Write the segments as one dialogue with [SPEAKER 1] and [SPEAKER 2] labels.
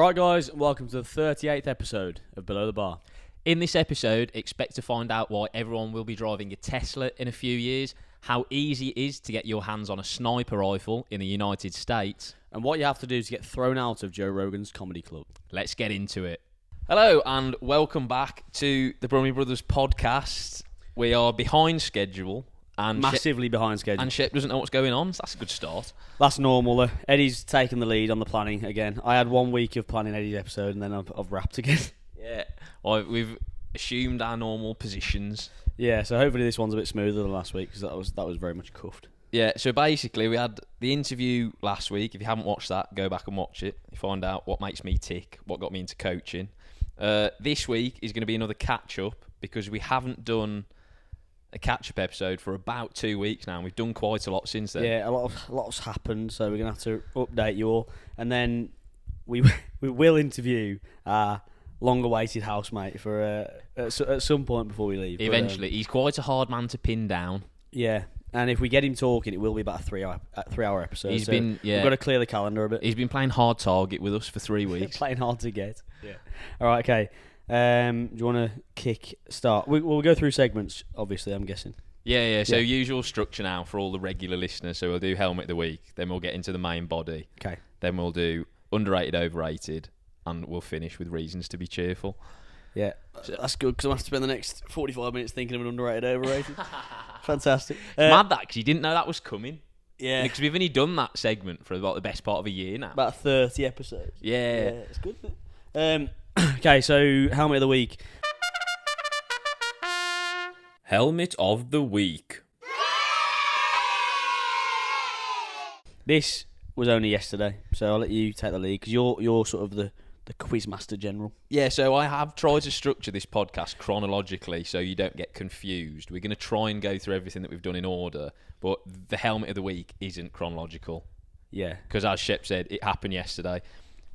[SPEAKER 1] Alright guys, welcome to the 38th episode of Below the Bar.
[SPEAKER 2] In this episode, expect to find out why everyone will be driving a Tesla in a few years, how easy it is to get your hands on a sniper rifle in the United States,
[SPEAKER 1] And what you have to do to get thrown out of Joe Rogan's comedy club.
[SPEAKER 2] let's get into it. Hello and welcome back to the Brummy Brothers podcast. We are behind schedule and
[SPEAKER 1] Massively behind schedule.
[SPEAKER 2] and Shep doesn't know what's going on, so that's a good start.
[SPEAKER 1] That's normal though. Eddie's taken the lead on the planning again. I had 1 week of planning Eddie's episode and then I've wrapped again.
[SPEAKER 2] Yeah, well, we've assumed our normal positions.
[SPEAKER 1] Yeah, so hopefully this one's a bit smoother than last week because that was very much cuffed.
[SPEAKER 2] Yeah, so basically we had the interview last week. If you haven't watched that, go back and watch it. You find out what makes me tick, what got me into coaching. This week is going to be another catch-up because we haven't done a catch-up episode for about 2 weeks now. We've done quite a lot since then.
[SPEAKER 1] Yeah, a lot's happened, so we're going to have to update you all. And then we will interview our long-awaited housemate for at some point before we leave.
[SPEAKER 2] Eventually. He's quite a hard man to pin down.
[SPEAKER 1] Yeah, and if we get him talking, it will be about a three-hour episode.
[SPEAKER 2] We've got
[SPEAKER 1] to clear the calendar a bit.
[SPEAKER 2] He's been playing hard target with us for 3 weeks.
[SPEAKER 1] Playing hard to get. Yeah. All right, okay. Do you want to start? We'll go through segments, obviously, I'm guessing.
[SPEAKER 2] Yeah. So usual structure now for all the regular listeners. So we'll do Helmet of the Week, then we'll get into the main body.
[SPEAKER 1] Okay.
[SPEAKER 2] Then we'll do Underrated, Overrated, and we'll finish with Reasons to be Cheerful.
[SPEAKER 1] Yeah, that's good because I'm going to have to spend the next 45 minutes thinking of an underrated, overrated. Fantastic.
[SPEAKER 2] It's mad that because you didn't know that was coming.
[SPEAKER 1] Yeah.
[SPEAKER 2] Because we've only done that segment for about the best part of a year now.
[SPEAKER 1] About 30 episodes.
[SPEAKER 2] Yeah.
[SPEAKER 1] It's good. Okay, so Helmet of the Week.
[SPEAKER 2] Helmet of the Week.
[SPEAKER 1] This was only yesterday, so I'll let you take the lead because you're sort of the quizmaster general.
[SPEAKER 2] Yeah, so I have tried to structure this podcast chronologically so you don't get confused. We're going to try and go through everything that we've done in order, but the Helmet of the Week isn't chronological.
[SPEAKER 1] Yeah.
[SPEAKER 2] Because as Shep said, it happened yesterday.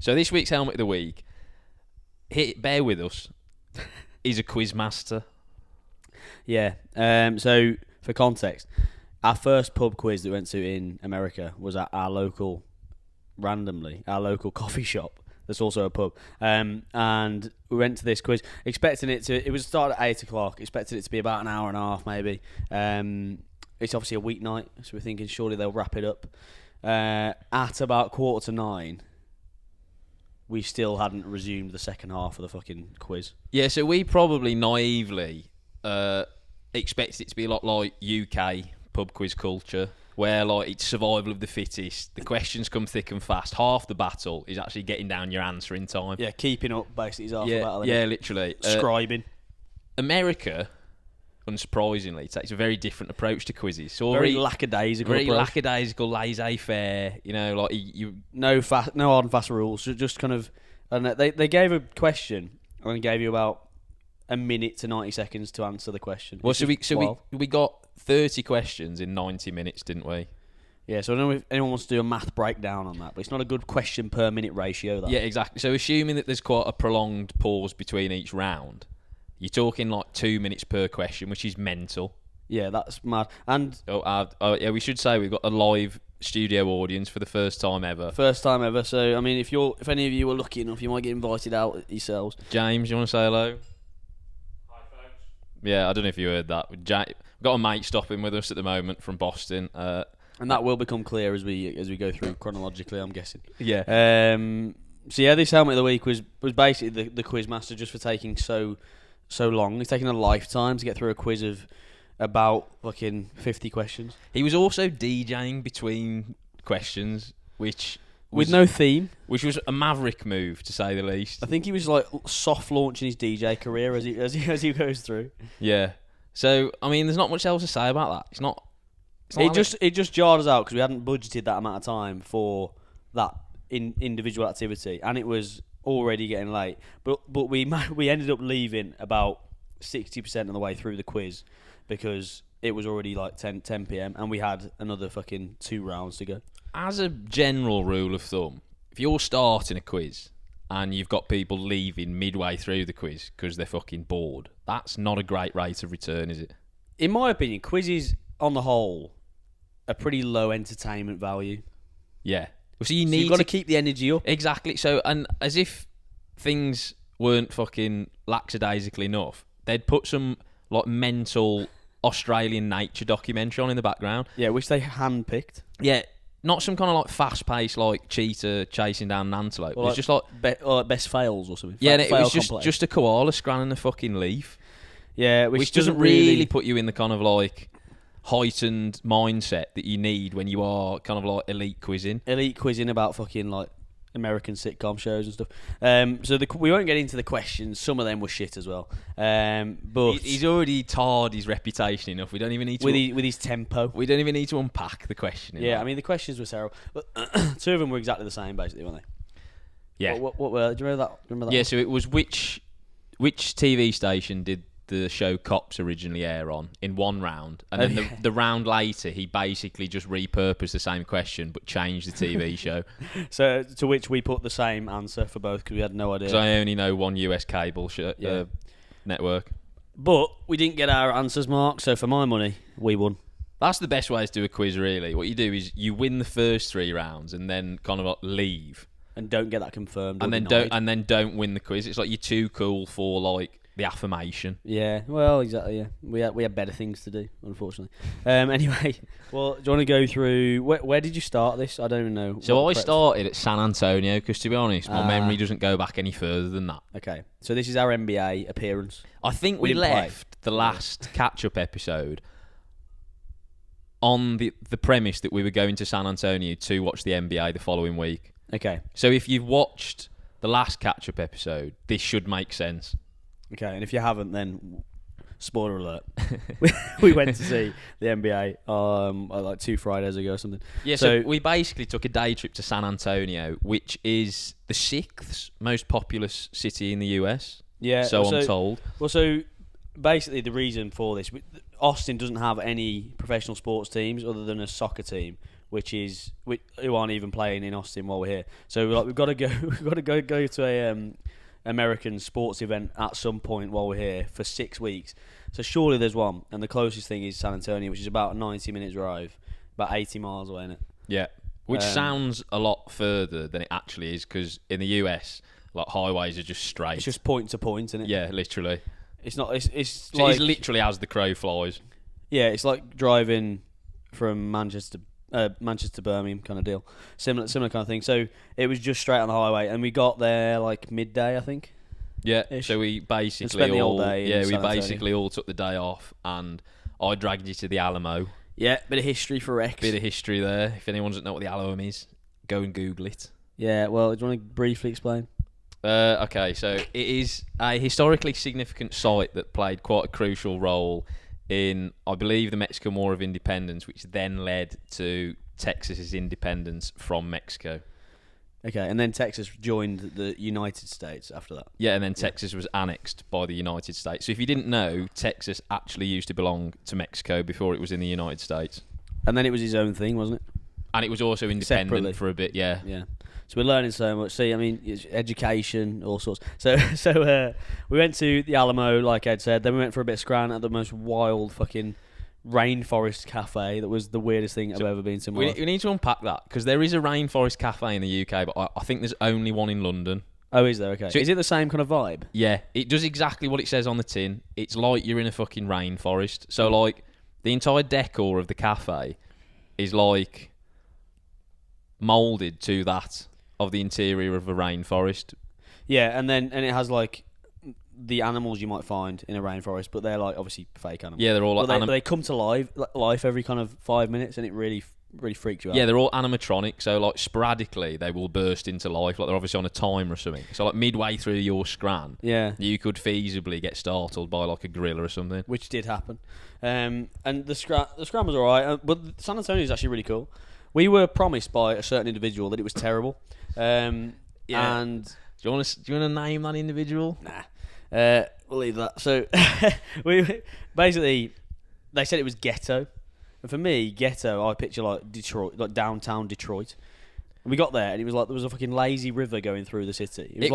[SPEAKER 2] So this week's Helmet of the Week, bear with us, is a quizmaster.
[SPEAKER 1] Yeah. So for context, our first pub quiz that we went to in America was at our local coffee shop. That's also a pub. And we went to this quiz, expecting it was start at 8 o'clock, expected it to be about an hour and a half maybe. It's obviously a weeknight, so we're thinking surely they'll wrap it up. At about 8:45, we still hadn't resumed the second half of the fucking quiz.
[SPEAKER 2] Yeah, so we probably naively expected it to be a lot like UK pub quiz culture, where like it's survival of the fittest. The questions come thick and fast. Half the battle is actually getting down your answer in time.
[SPEAKER 1] Yeah, keeping up basically is half the battle.
[SPEAKER 2] Yeah, literally.
[SPEAKER 1] Scribing.
[SPEAKER 2] America, unsurprisingly, takes a very different approach to quizzes. So
[SPEAKER 1] very lackadaisical.
[SPEAKER 2] Very lackadaisical, laissez-faire. You know, like you
[SPEAKER 1] no hard and fast rules. Just kind of, and they gave a question and gave you about a minute to 90 seconds to answer the question.
[SPEAKER 2] Well, we got 30 questions in 90 minutes, didn't we?
[SPEAKER 1] Yeah, so I don't know if anyone wants to do a math breakdown on that, but it's not a good question per minute ratio. That.
[SPEAKER 2] Yeah, exactly. So assuming that there's quite a prolonged pause between each round, you're talking like 2 minutes per question, which is mental.
[SPEAKER 1] Yeah, that's mad. And
[SPEAKER 2] yeah, we should say we've got a live studio audience for the first time ever.
[SPEAKER 1] First time ever. So I mean, if any of you are lucky enough, you might get invited out yourselves.
[SPEAKER 2] James, you want to say hello? Yeah, I don't know if you heard that. We've got a mate stopping with us at the moment from Boston.
[SPEAKER 1] And that will become clear as we go through chronologically, I'm guessing.
[SPEAKER 2] Yeah.
[SPEAKER 1] So yeah, this Helmet of the Week was basically the quiz master just for taking so long. It's taken a lifetime to get through a quiz of about fucking 50 questions.
[SPEAKER 2] He was also DJing between questions,
[SPEAKER 1] with no theme,
[SPEAKER 2] which was a maverick move to say the least.
[SPEAKER 1] I think he was like soft launching his DJ career as he goes through.
[SPEAKER 2] Yeah. So I mean, there's not much else to say about that. It's not
[SPEAKER 1] it just jarred us out because we hadn't budgeted that amount of time for that individual activity, and it was already getting late. But we ended up leaving about 60% of the way through the quiz because it was already like 10 p.m. and we had another fucking 2 rounds to go.
[SPEAKER 2] As a general rule of thumb, if you're starting a quiz and you've got people leaving midway through the quiz because they're fucking bored, that's not a great rate of return, is it?
[SPEAKER 1] In my opinion, quizzes on the whole are pretty low entertainment value.
[SPEAKER 2] Yeah. So you
[SPEAKER 1] So
[SPEAKER 2] need
[SPEAKER 1] you've got
[SPEAKER 2] to
[SPEAKER 1] to keep the energy up.
[SPEAKER 2] exactly. So, and as if things weren't fucking lackadaisical enough, they'd put some like mental Australian nature documentary on in the background.
[SPEAKER 1] Yeah, which they handpicked.
[SPEAKER 2] Yeah, not some kind of like fast-paced like cheetah chasing down an antelope.
[SPEAKER 1] Or
[SPEAKER 2] It's just like
[SPEAKER 1] best fails or something.
[SPEAKER 2] yeah, and it
[SPEAKER 1] Fail
[SPEAKER 2] was
[SPEAKER 1] complex.
[SPEAKER 2] just a koala scranning a fucking leaf,
[SPEAKER 1] yeah,
[SPEAKER 2] which doesn't really put you in the kind of like heightened mindset that you need when you are kind of like elite quizzing.
[SPEAKER 1] About fucking like American sitcom shows and stuff. So we won't get into the questions. Some of them were shit as well. But
[SPEAKER 2] He's already tarred his reputation enough. We don't even need to
[SPEAKER 1] with his tempo.
[SPEAKER 2] we don't even need to unpack the question.
[SPEAKER 1] Yeah, I mean the questions were terrible, but two of them were exactly the same basically, weren't they?
[SPEAKER 2] yeah,
[SPEAKER 1] What were? Do you remember that?
[SPEAKER 2] yeah. So it was which TV station did the show Cops originally air on in one round, and then the round later he basically just repurposed the same question but changed the TV show.
[SPEAKER 1] So to which we put the same answer for both because we had no idea.
[SPEAKER 2] Because I only know one US cable network.
[SPEAKER 1] But we didn't get our answers, Mark. So for my money, we won.
[SPEAKER 2] That's the best way to do a quiz, really. What you do is you win the first 3 rounds and then kind of like leave,
[SPEAKER 1] And don't get that confirmed.
[SPEAKER 2] and then don't win the quiz. It's like you're too cool for like the affirmation.
[SPEAKER 1] Yeah, well, exactly. Yeah, we had better things to do, unfortunately. Anyway, well, do you want to go through where did you start this? I don't even know.
[SPEAKER 2] So I started at San Antonio because, to be honest, my memory doesn't go back any further than that.
[SPEAKER 1] Okay, so this is our NBA appearance.
[SPEAKER 2] I think
[SPEAKER 1] We
[SPEAKER 2] we
[SPEAKER 1] didn't play.
[SPEAKER 2] left the last catch-up episode on the premise that we were going to San Antonio to watch the NBA the following week.
[SPEAKER 1] Okay,
[SPEAKER 2] So if you've watched the last catch-up episode, this should make sense.
[SPEAKER 1] okay, and if you haven't, then spoiler alert. we went to see the NBA like 2 Fridays ago or something.
[SPEAKER 2] Yeah, so we basically took a day trip to San Antonio, which is the 6th most populous city in the US.
[SPEAKER 1] Yeah,
[SPEAKER 2] So I'm told.
[SPEAKER 1] Well, so basically the reason for this, Austin doesn't have any professional sports teams other than a soccer team, who aren't even playing in Austin while we're here. So we've got to go to a American sports event at some point while we're here for 6 weeks. So surely there's one, and the closest thing is San Antonio, which is about a 90-minute drive, about 80 miles away, isn't it?
[SPEAKER 2] Yeah, which sounds a lot further than it actually is, because in the US, like highways are just straight.
[SPEAKER 1] It's just point to point, isn't it?
[SPEAKER 2] Yeah, literally.
[SPEAKER 1] It's not. It's
[SPEAKER 2] So
[SPEAKER 1] like
[SPEAKER 2] it's literally as the crow flies.
[SPEAKER 1] yeah, it's like driving from Manchester to Birmingham kind of deal. Similar kind of thing. So it was just straight on the highway, and we got there like midday, I think.
[SPEAKER 2] Yeah.
[SPEAKER 1] Ish.
[SPEAKER 2] So we basically
[SPEAKER 1] spent the whole day in
[SPEAKER 2] Yeah, we
[SPEAKER 1] San Antonio.
[SPEAKER 2] basically all took the day off, and I dragged you to the Alamo.
[SPEAKER 1] Yeah, bit of history for Rex.
[SPEAKER 2] Bit of history there. If anyone doesn't know what the Alamo is, go and Google it.
[SPEAKER 1] Yeah, well, do you want to briefly explain?
[SPEAKER 2] Okay, so it is a historically significant site that played quite a crucial role in, I believe, the Mexican War of Independence, which then led to Texas's independence from Mexico.
[SPEAKER 1] Okay, and then Texas joined the United States after that.
[SPEAKER 2] Yeah, and then Texas was annexed by the United States. So if you didn't know, Texas actually used to belong to Mexico before it was in the United States.
[SPEAKER 1] And then it was his own thing, wasn't it?
[SPEAKER 2] And it was also independent
[SPEAKER 1] Separately.
[SPEAKER 2] for a bit, yeah.
[SPEAKER 1] Yeah. So we're learning so much. See, I mean, it's education, all sorts. So we went to the Alamo, like Ed said. Then we went for a bit of scran at the most wild fucking rainforest cafe. That was the weirdest thing I've ever been to in my life.
[SPEAKER 2] We need to unpack that, because there is a rainforest cafe in the UK, but I think there's only one in London.
[SPEAKER 1] Oh, is there? Okay.
[SPEAKER 2] So
[SPEAKER 1] is it the same kind of vibe?
[SPEAKER 2] Yeah, it does exactly what it says on the tin. It's like you're in a fucking rainforest. So, like, the entire decor of the cafe is, like, moulded to that of the interior of a rainforest.
[SPEAKER 1] Yeah, and it has, like, the animals you might find in a rainforest, but they're, like, obviously fake animals.
[SPEAKER 2] Yeah, they're all like
[SPEAKER 1] but they come to life every kind of 5 minutes, and it really freaks you out.
[SPEAKER 2] Yeah, they're all animatronic, so like sporadically they will burst into life, like they're obviously on a timer or something. So like midway through your scran,
[SPEAKER 1] Yeah.
[SPEAKER 2] you could feasibly get startled by like a gorilla or something.
[SPEAKER 1] Which did happen. And the scram was alright, but San Antonio is actually really cool. We were promised by a certain individual that it was terrible. And
[SPEAKER 2] Do you want to name that individual?
[SPEAKER 1] nah, we'll leave that. So we basically, they said it was ghetto, and for me, ghetto, I picture like Detroit, like downtown Detroit. And we got there, and it was like there was a fucking lazy river going through the city. It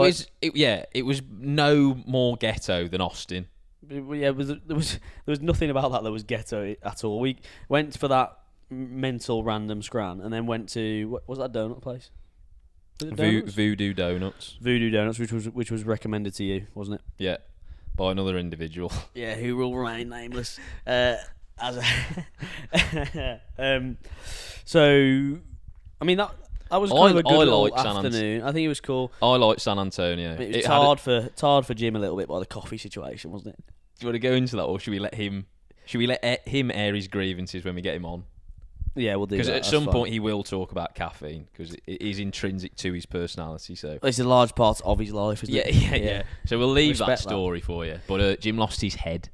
[SPEAKER 2] was no more ghetto than Austin.
[SPEAKER 1] there was nothing about that was ghetto at all. We went for that mental random scran, and then went to what was that donut place? Was it Donuts?
[SPEAKER 2] Voodoo Donuts.
[SPEAKER 1] Voodoo Donuts, which was recommended to you, wasn't it?
[SPEAKER 2] Yeah, by another individual.
[SPEAKER 1] Yeah, who will remain nameless. So, I mean that was kind of a good little afternoon. I think it was cool.
[SPEAKER 2] I like San Antonio.
[SPEAKER 1] It was hard for Jim a little bit by the coffee situation, wasn't it?
[SPEAKER 2] Do you want to go into that, or should we let him? Should we let him air his grievances when we get him on?
[SPEAKER 1] Yeah, we'll do that.
[SPEAKER 2] Because at some point he will talk about caffeine because it is intrinsic to his personality. So
[SPEAKER 1] it's a large part of his life, isn't it?
[SPEAKER 2] Yeah. So we'll leave that story for you. But Jim lost his head,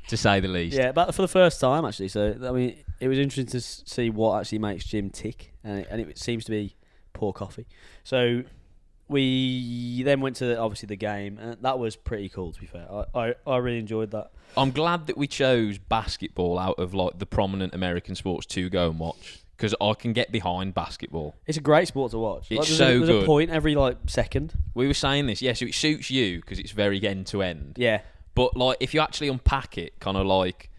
[SPEAKER 2] to say the least.
[SPEAKER 1] Yeah, but for the first time actually. So I mean, it was interesting to see what actually makes Jim tick, and it seems to be poor coffee. So we then went to obviously the game, and that was pretty cool. To be fair, I really enjoyed that.
[SPEAKER 2] I'm glad that we chose basketball out of like the prominent American sports to go and watch because I can get behind basketball.
[SPEAKER 1] It's a great sport to watch.
[SPEAKER 2] It's
[SPEAKER 1] there's a point every second.
[SPEAKER 2] We were saying this, so it suits you because it's very end to end.
[SPEAKER 1] Yeah,
[SPEAKER 2] but like if you actually unpack it, kind of like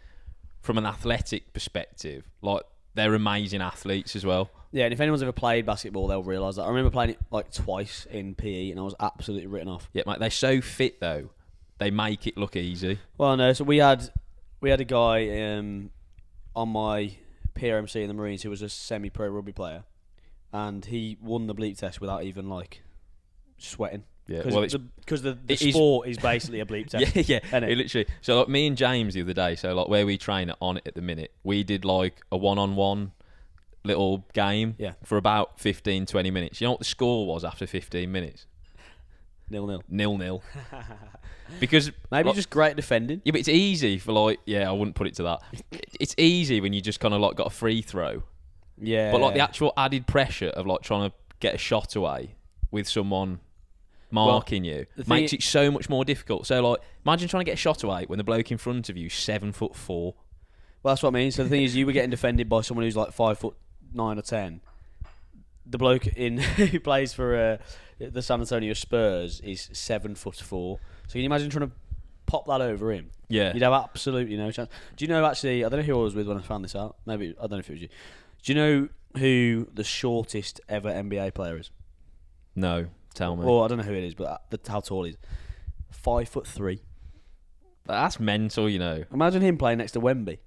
[SPEAKER 2] from an athletic perspective, like they're amazing athletes as well.
[SPEAKER 1] Yeah, and if anyone's ever played basketball, they'll realise that. I remember playing it like twice in PE, and I was absolutely written off.
[SPEAKER 2] Yeah, mate, they're so fit though. They make it look easy.
[SPEAKER 1] Well, no. So we had a guy on my PRMC in the Marines who was a semi-pro rugby player, and he won the bleep test without even like sweating.
[SPEAKER 2] Yeah,
[SPEAKER 1] because the sport is basically a bleep test.
[SPEAKER 2] yeah. It literally. So like me and James the other day. So like where we train on it at the minute, we did like a 1-on-1 little game for about 15-20 minutes. You know what the score was after 15 minutes?
[SPEAKER 1] 0-0.
[SPEAKER 2] 0-0. Because
[SPEAKER 1] maybe just great defending.
[SPEAKER 2] Yeah, but it's easy for like I wouldn't put it to that. It's easy when you just kind of like got a free throw.
[SPEAKER 1] Yeah.
[SPEAKER 2] But like the actual added pressure of like trying to get a shot away with someone marking you makes it so much more difficult. So like imagine trying to get a shot away when the bloke in front of you is 7'4".
[SPEAKER 1] Well, that's what I mean. So the thing is, you were getting defended by someone who's like 5'9" or 10. The bloke who plays for the San Antonio Spurs is 7'4". So can you imagine trying to pop that over him?
[SPEAKER 2] Yeah.
[SPEAKER 1] You'd have absolutely no chance. Do you know, actually, I don't know who I was with when I found this out. Maybe, I don't know if it was you. Do you know who the shortest ever NBA player is?
[SPEAKER 2] No, tell me.
[SPEAKER 1] Well, I don't know who it is, but how tall he is. 5'3".
[SPEAKER 2] That's mental, you know.
[SPEAKER 1] Imagine him playing next to Wemby.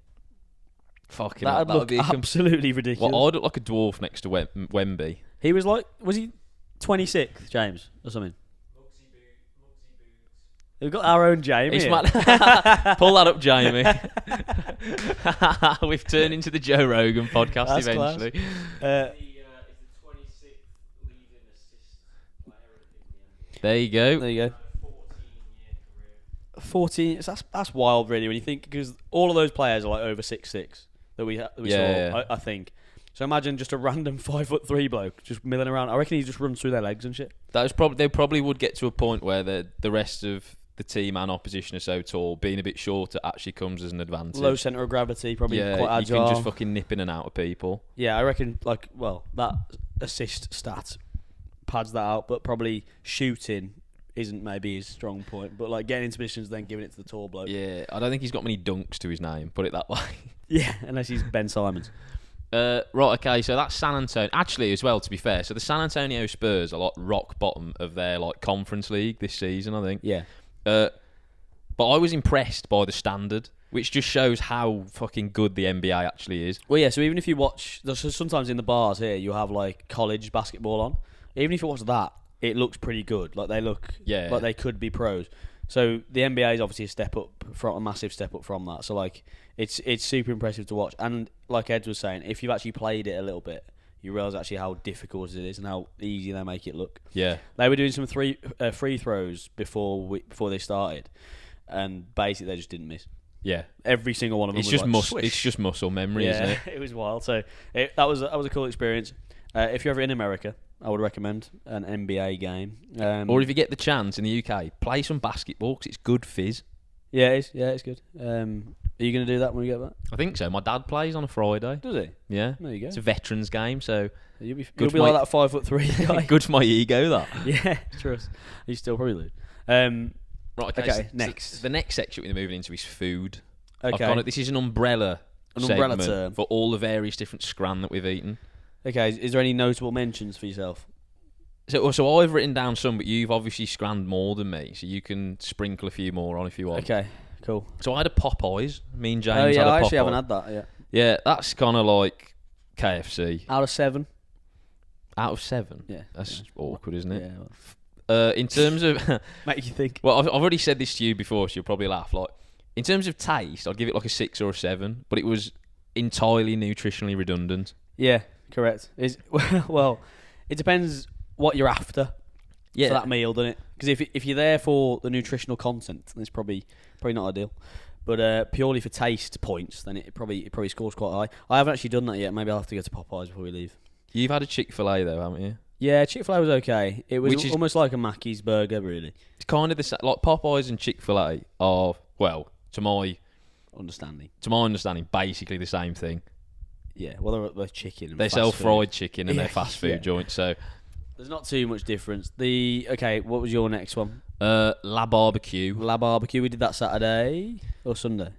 [SPEAKER 2] Fucking
[SPEAKER 1] that would be absolutely ridiculous.
[SPEAKER 2] Well, I'd look like a dwarf next to Wemby.
[SPEAKER 1] He was he 26th, James, or something? We've got our own Jamie.
[SPEAKER 2] Pull that up, Jamie. We've turned into the Joe Rogan podcast. That's eventually.
[SPEAKER 1] He's the 26th leading assist player.
[SPEAKER 2] There you go.
[SPEAKER 1] 14-year career. 14. That's wild, really, when you think, because all of those players are like over 6'6" that we saw. I think. So imagine just a random 5'3" bloke just milling around. I reckon he just runs through their legs and shit. They
[SPEAKER 2] probably would get to a point where the rest of the team and opposition are so tall, being a bit shorter actually comes as an advantage.
[SPEAKER 1] Low centre of gravity, probably quite agile.
[SPEAKER 2] You can just fucking nip in and out of people.
[SPEAKER 1] Yeah, I reckon, that assist stat pads that out, but probably shooting isn't maybe his strong point. But like getting into positions, then giving it to the tall bloke.
[SPEAKER 2] Yeah, I don't think he's got many dunks to his name, put it that way.
[SPEAKER 1] Yeah, unless he's Ben Simons.
[SPEAKER 2] Right, okay, so that's San Antonio. Actually, as well, to be fair, so the San Antonio Spurs are like rock bottom of their like conference league this season, I think.
[SPEAKER 1] Yeah.
[SPEAKER 2] But I was impressed by the standard, which just shows how fucking good the NBA actually is.
[SPEAKER 1] Well, yeah, so even if you watch, sometimes in the bars here, you have like college basketball on. Even if you watch that, it looks pretty good. Like they look like they could be pros. So the NBA is obviously a massive step up from that. So like it's super impressive to watch. And like Ed was saying, if you've actually played it a little bit, you realise actually how difficult it is and how easy they make it look.
[SPEAKER 2] Yeah.
[SPEAKER 1] They were doing some free throws before they started, and basically they just didn't miss.
[SPEAKER 2] Yeah.
[SPEAKER 1] Every single one of them.
[SPEAKER 2] It's just muscle memory, isn't it?
[SPEAKER 1] It was wild. So that was a cool experience. If you're ever in America, I would recommend an NBA game.
[SPEAKER 2] Or if you get the chance in the UK, play some basketball because it's good fizz.
[SPEAKER 1] Yeah, it's good. Are you going to do that when we get back?
[SPEAKER 2] I think so. My dad plays on a Friday.
[SPEAKER 1] Does he?
[SPEAKER 2] Yeah.
[SPEAKER 1] There you go.
[SPEAKER 2] It's a veterans game, so
[SPEAKER 1] you'll be like that 5'3" guy.
[SPEAKER 2] Good for my ego, that.
[SPEAKER 1] Yeah, trust. You still probably lose.
[SPEAKER 2] Right. Okay.
[SPEAKER 1] So next.
[SPEAKER 2] The next section we're moving into is food.
[SPEAKER 1] Okay.
[SPEAKER 2] This is an umbrella
[SPEAKER 1] An umbrella
[SPEAKER 2] segment
[SPEAKER 1] term
[SPEAKER 2] for all the various different scran that we've eaten.
[SPEAKER 1] Okay, is there any notable mentions for yourself?
[SPEAKER 2] So I've written down some, but you've obviously scranned more than me, so you can sprinkle a few more on if you want.
[SPEAKER 1] Okay, cool.
[SPEAKER 2] So I had a Popeyes. Me and James
[SPEAKER 1] Oh yeah,
[SPEAKER 2] had a Popeye.
[SPEAKER 1] I actually haven't had that yet.
[SPEAKER 2] Yeah, that's kind of like KFC.
[SPEAKER 1] Out of 7?
[SPEAKER 2] Out of 7?
[SPEAKER 1] Yeah.
[SPEAKER 2] That's awkward, isn't it?
[SPEAKER 1] Yeah. Well,
[SPEAKER 2] In terms of...
[SPEAKER 1] make you think.
[SPEAKER 2] Well, I've already said this to you before, so you'll probably laugh. Like, in terms of taste, I'd give it like a 6 or a 7, but it was entirely nutritionally redundant.
[SPEAKER 1] Yeah, correct. Well, it depends what you're after for that meal, doesn't it? Because if you're there for the nutritional content, then it's probably not ideal. But purely for taste points, then it probably scores quite high. I haven't actually done that yet. Maybe I'll have to go to Popeyes before we leave.
[SPEAKER 2] You've had a Chick-fil-A though, haven't you?
[SPEAKER 1] Yeah, Chick-fil-A was okay. It was almost like a Mackey's burger, really.
[SPEAKER 2] It's kind of the same. Like Popeyes and Chick-fil-A are, well, to my understanding, basically the same thing.
[SPEAKER 1] Yeah, well, they're chicken. And
[SPEAKER 2] they sell fried chicken and
[SPEAKER 1] yeah,
[SPEAKER 2] they're fast food joints, so
[SPEAKER 1] there's not too much difference. Okay, what was your next one?
[SPEAKER 2] La Barbecue.
[SPEAKER 1] La Barbecue. We did that Saturday or Sunday.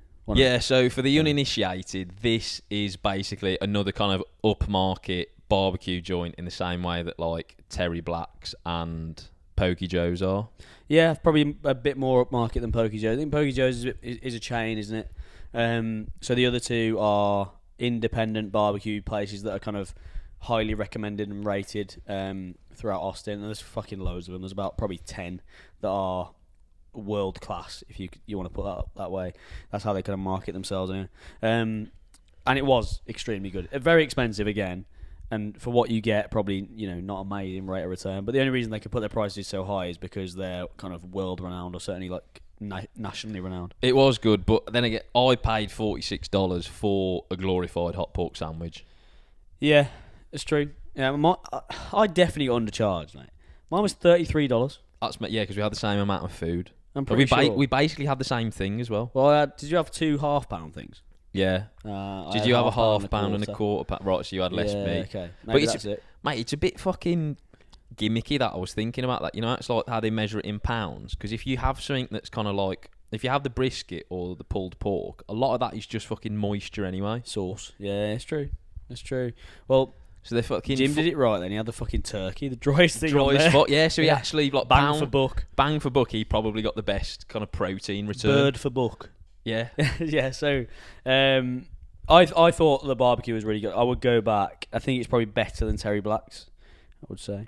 [SPEAKER 2] So for the uninitiated, this is basically another kind of upmarket barbecue joint in the same way that like Terry Black's and Pokey Joe's are.
[SPEAKER 1] Yeah, probably a bit more upmarket than Pokey Joe's. I think Pokey Joe's is a chain, isn't it? So the other two are independent barbecue places that are kind of highly recommended and rated throughout Austin. And there's fucking loads of them. There's about probably 10 that are world class, if you want to put that that way. That's how they kind of market themselves anyway. And it was extremely good. Very expensive again. And for what you get, probably, not amazing rate of return. But the only reason they could put their prices so high is because they're kind of world renowned, or certainly like nationally renowned.
[SPEAKER 2] It was good, but then again, I paid $46 for a glorified hot pork sandwich.
[SPEAKER 1] Yeah, it's true. Yeah, I definitely got undercharged, mate. Mine was $33.
[SPEAKER 2] Because we had the same amount of food.
[SPEAKER 1] I'm pretty sure.
[SPEAKER 2] We basically had the same thing as well.
[SPEAKER 1] Well, did you have 2 half-pound things?
[SPEAKER 2] Yeah. Did you have a half-pound and a quarter pound? Right, so you had less meat.
[SPEAKER 1] Okay. Maybe that's it.
[SPEAKER 2] Mate, it's a bit fucking gimmicky that I was thinking about that. It's like how they measure it in pounds. Because if you have something that's kind of like... If you have the brisket or the pulled pork, a lot of that is just fucking moisture anyway.
[SPEAKER 1] Sauce. Yeah, it's true. It's true. Well...
[SPEAKER 2] So they fucking...
[SPEAKER 1] Jim did it right then. He had the fucking turkey, the driest thing on
[SPEAKER 2] there.
[SPEAKER 1] Spot.
[SPEAKER 2] Yeah, so he actually... like
[SPEAKER 1] bang for buck.
[SPEAKER 2] Bang for buck, he probably got the best kind of protein return.
[SPEAKER 1] Bird for buck.
[SPEAKER 2] Yeah.
[SPEAKER 1] Yeah, so... I thought the barbecue was really good. I would go back. I think it's probably better than Terry Black's, I would say.